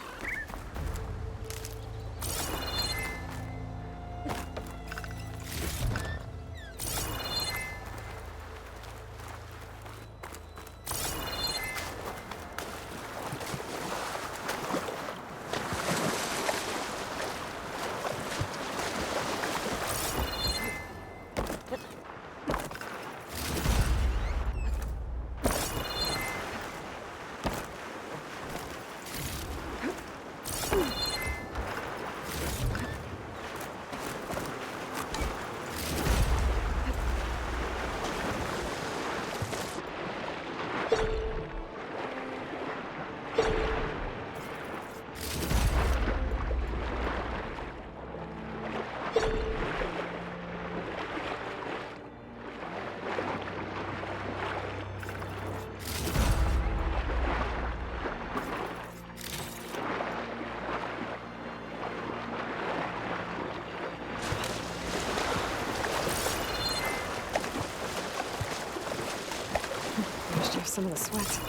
[SPEAKER 1] Some of the sweat.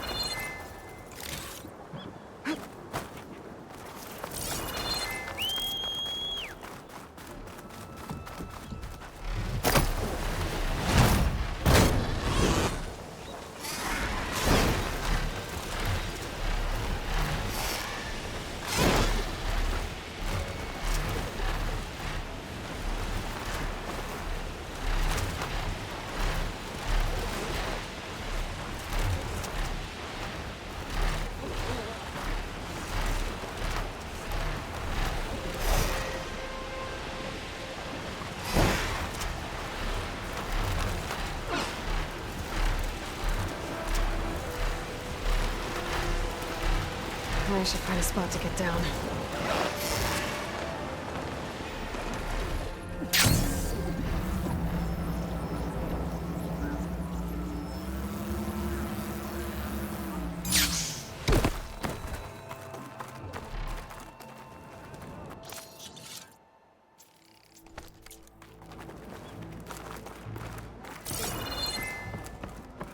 [SPEAKER 1] I should find a spot to get down.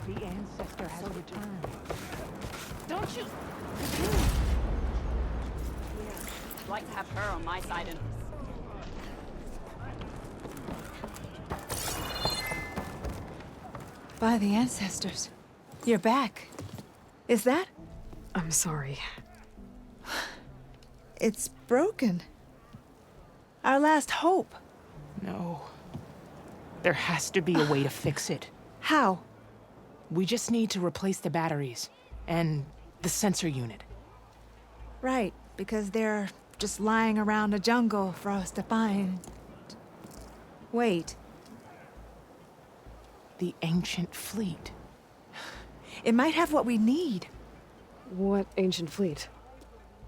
[SPEAKER 5] The ancestor has returned.
[SPEAKER 2] Don't you? I'd like to have her on my side in this.
[SPEAKER 7] By the ancestors. You're back. Is that?
[SPEAKER 1] I'm sorry.
[SPEAKER 7] It's broken. Our last hope.
[SPEAKER 5] No. There has to be a way to fix it.
[SPEAKER 7] How?
[SPEAKER 5] We just need to replace the batteries and the sensor unit.
[SPEAKER 7] Right, because they're just lying around a jungle for us to find. Wait.
[SPEAKER 5] The ancient fleet.
[SPEAKER 7] It might have what we need.
[SPEAKER 1] What ancient fleet?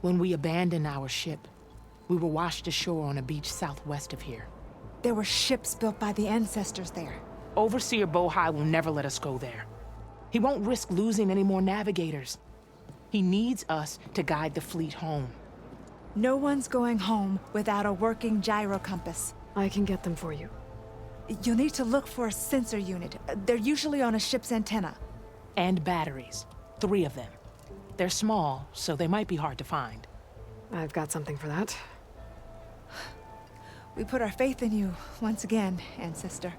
[SPEAKER 5] When we abandoned our ship, we were washed ashore on a beach southwest of here.
[SPEAKER 7] There were ships built by the ancestors there.
[SPEAKER 5] Overseer Bohai will never let us go there. He won't risk losing any more navigators. He needs us to guide the fleet home.
[SPEAKER 7] No one's going home without a working gyro compass.
[SPEAKER 1] I can get them for you.
[SPEAKER 7] You'll need to look for a sensor unit. They're usually on a ship's antenna.
[SPEAKER 5] And batteries. 3 of them. They're small, so they might be hard to find.
[SPEAKER 1] I've got something for that.
[SPEAKER 7] We put our faith in you once again, ancestor.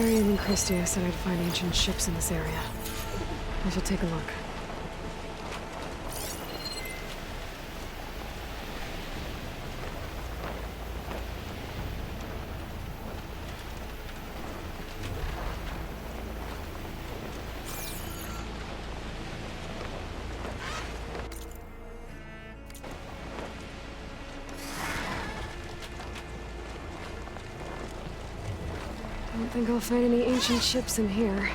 [SPEAKER 1] Harriet and Christie said I'd find ancient ships in this area. I should take a look. I don't think I'll find any ancient ships in here.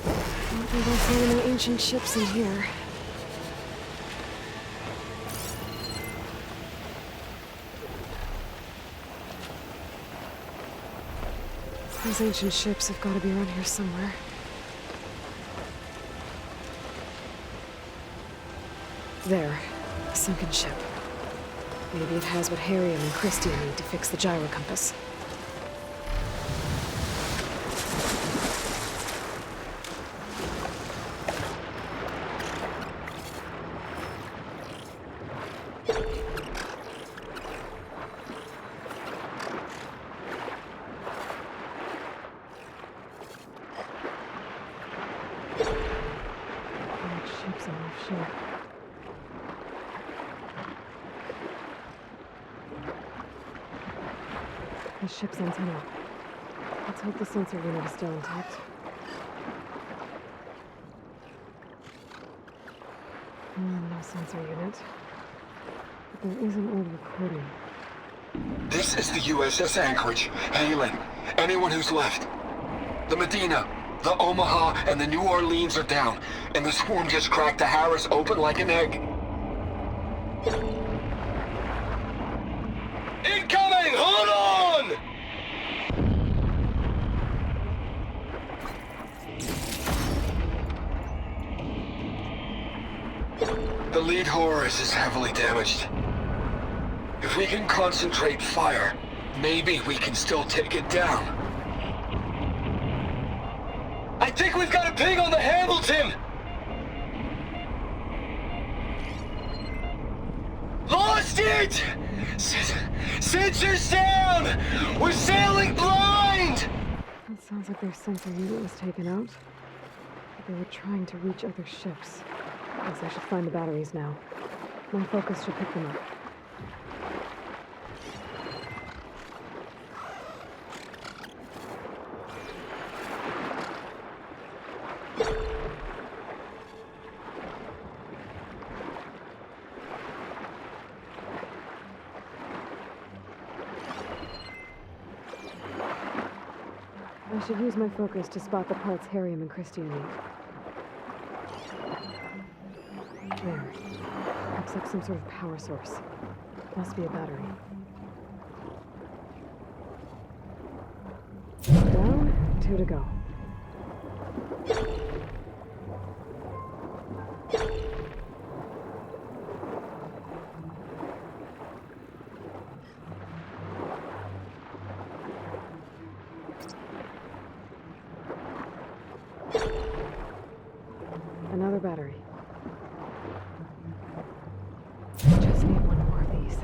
[SPEAKER 1] I don't think I'll find any ancient ships in here. Those ancient ships have got to be around here somewhere. There, a sunken ship. Maybe it has what Harriet and Christie need to fix the gyro compass. Ship's on offshore. The ship's antenna. Let's hope the sensor unit is still intact. No sensor unit. But there is an old recording.
[SPEAKER 6] This is the USS Anchorage. Hailing anyone who's left. The Medina, the Omaha, and the New Orleans are down, and the swarm just cracked the Harris open like an egg. Incoming! Hold on! The lead Horus is heavily damaged. If we can concentrate fire, maybe we can still take it down. I think we've got a ping on the Hamilton! Lost it! Sensors down! We're sailing blind!
[SPEAKER 1] It sounds like their sensor unit was taken out. But they were trying to reach other ships. Guess I should find the batteries now. My focus should pick them up. I should use my focus to spot the parts Harriet and Christie need. There. Looks like some sort of power source. Must be a battery. Down, 2 to go. Another battery. Just need one more of these.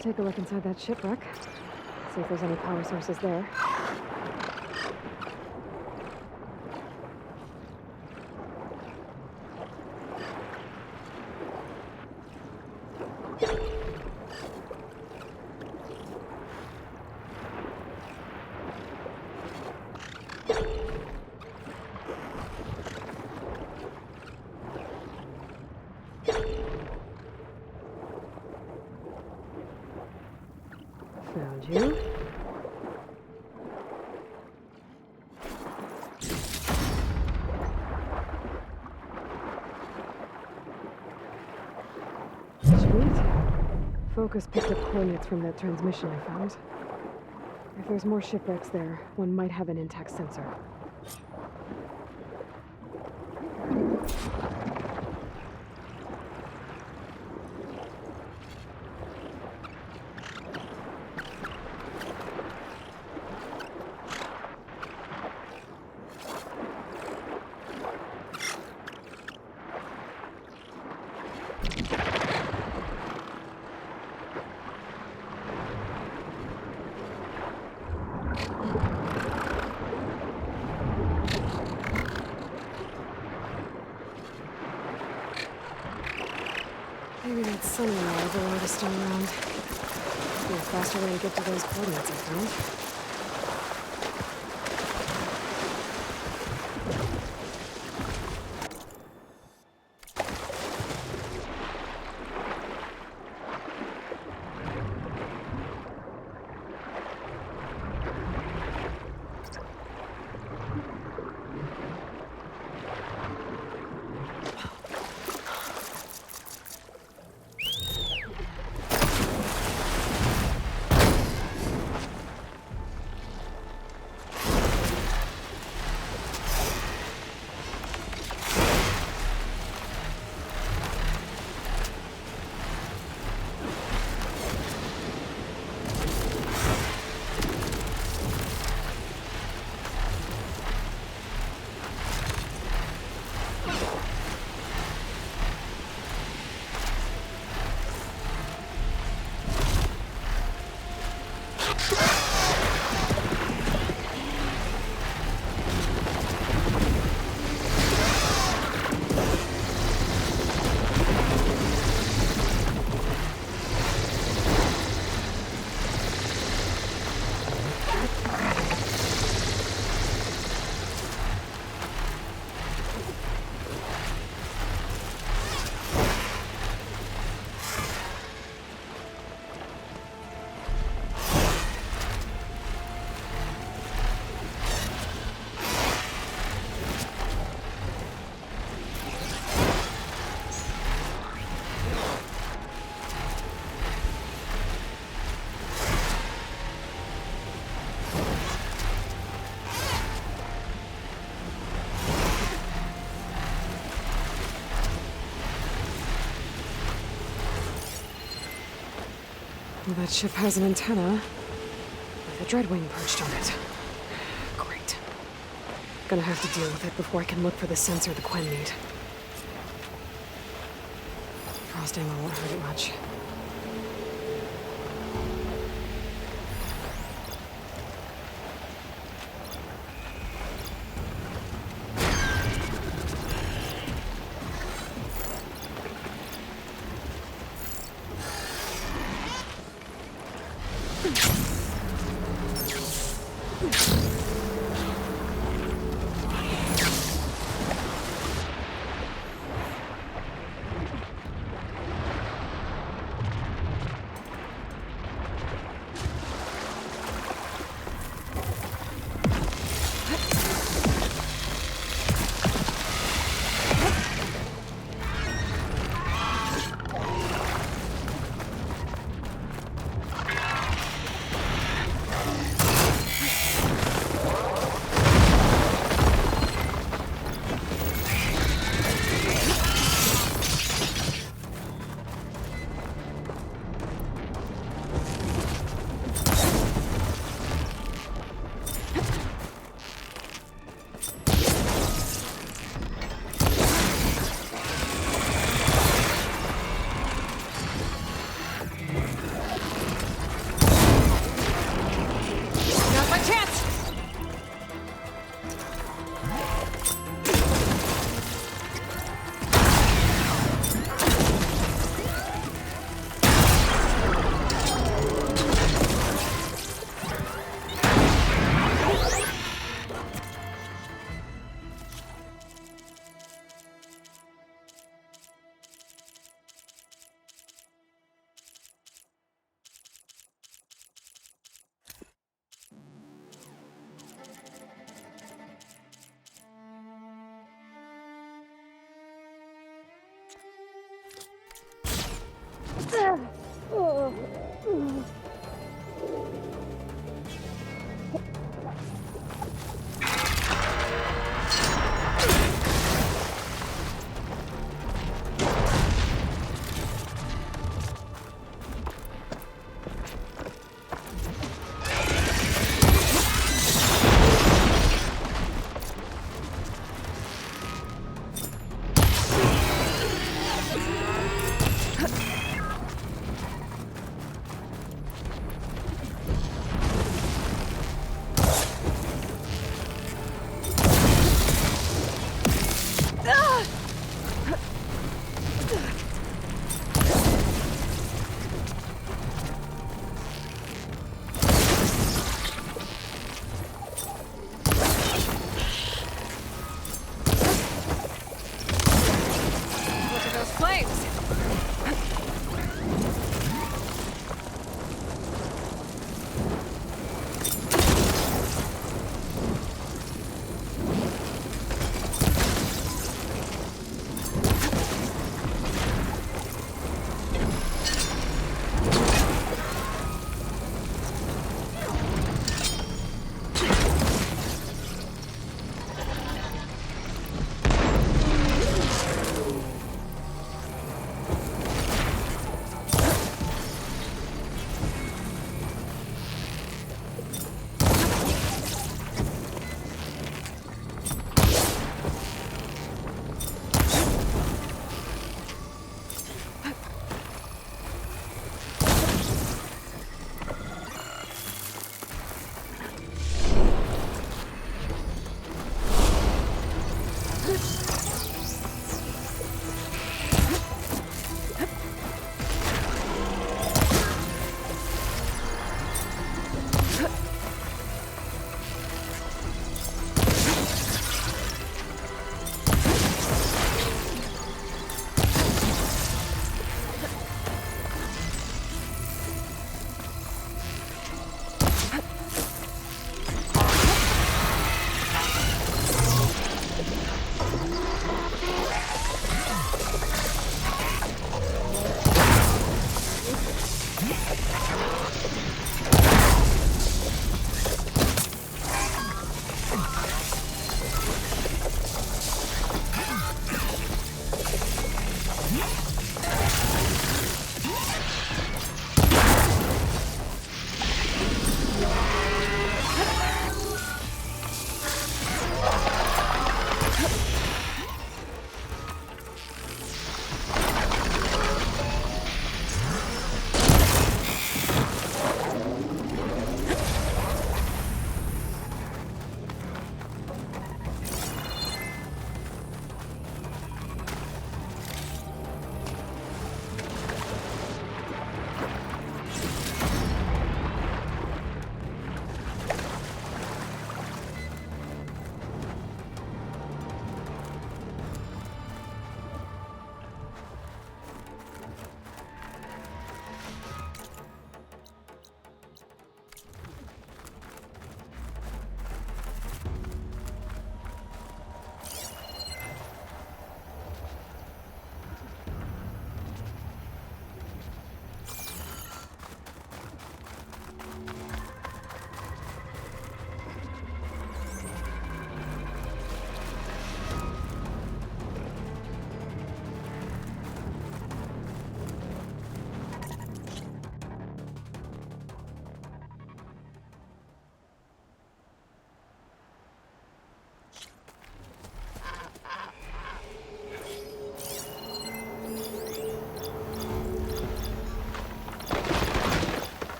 [SPEAKER 1] Take a look inside that shipwreck. See if there's any power sources there. Found you. Sweet. Focus picked up coordinates from that transmission I found. If there's more shipwrecks there, one might have an intact sensor. Maybe that sunlight overload is still around. Be a faster way to get to those coordinates I found. Well, that ship has an antenna with a dreadwing perched on it. Great. Gonna have to deal with it before I can look for the sensor the Quen need. Frost ammo won't hurt it much.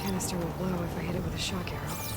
[SPEAKER 1] canister will blow if I hit it with a shock arrow.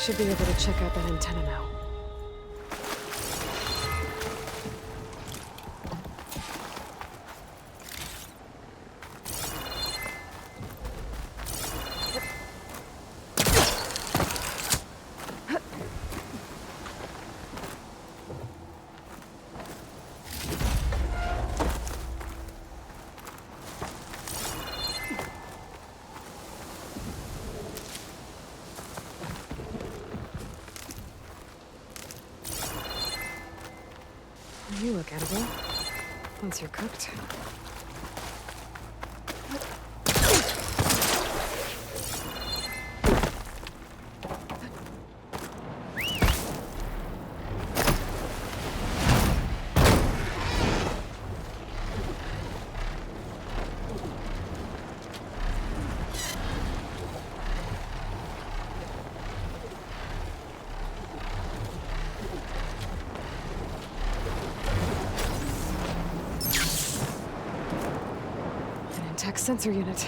[SPEAKER 1] should be able to check out that antenna now. You look edible. Once you're cooked. Tech sensor unit.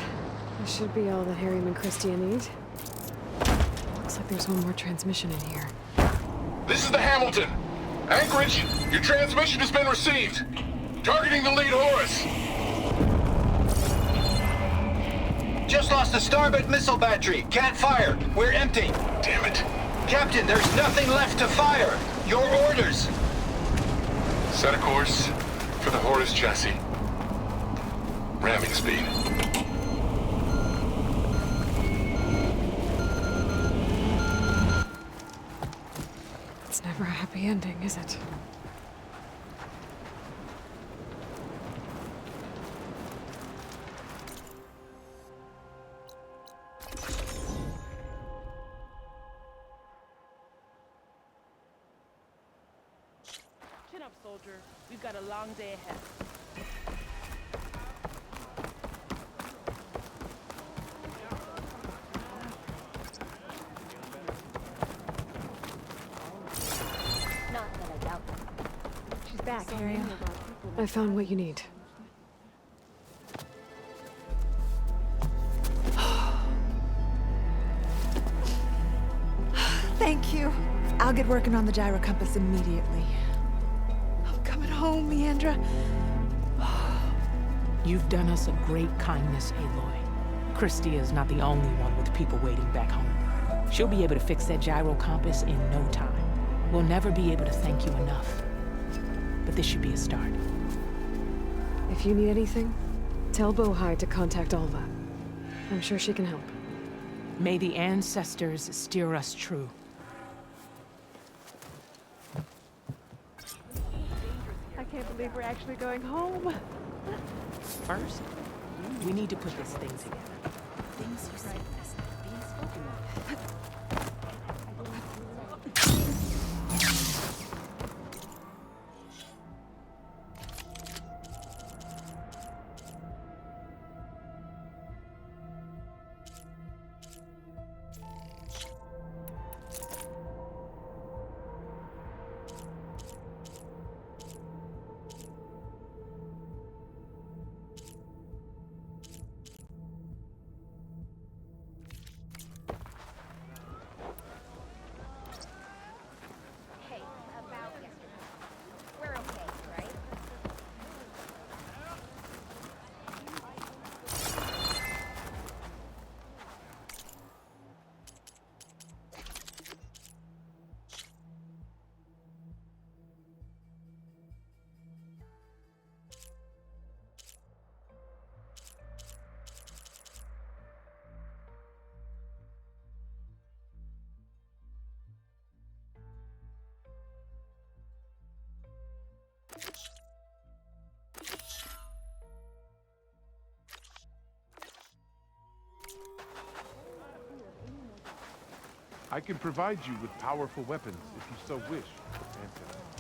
[SPEAKER 1] This should be all that Harriman and Christia need. Looks like there's one more transmission in here.
[SPEAKER 6] This is the Hamilton. Anchorage, your transmission has been received. Targeting the lead Horus.
[SPEAKER 8] Just lost the starboard missile battery. Can't fire. We're empty.
[SPEAKER 6] Damn it.
[SPEAKER 8] Captain, there's nothing left to fire. Your orders.
[SPEAKER 6] Set a course for the Horus chassis. Ramming speed.
[SPEAKER 1] It's never a happy ending, is it?
[SPEAKER 10] Chin up, soldier. We've got a long day ahead.
[SPEAKER 1] She's back, Harriet. I found what you need.
[SPEAKER 7] Thank you. I'll get working on the gyro compass immediately. I'm coming home, Leandra.
[SPEAKER 5] You've done us a great kindness, Aloy. Christia is not the only one with people waiting back home. She'll be able to fix that gyro compass in no time. We'll never be able to thank you enough. But this should be a start.
[SPEAKER 1] If you need anything, tell Bohai to contact Alva. I'm sure she can help.
[SPEAKER 5] May the ancestors steer us true.
[SPEAKER 2] I can't believe we're actually going home.
[SPEAKER 5] First, we need to put this thing together.
[SPEAKER 2] Things you say being spoken of.
[SPEAKER 18] I can provide you with powerful weapons if you so wish, Ancestor.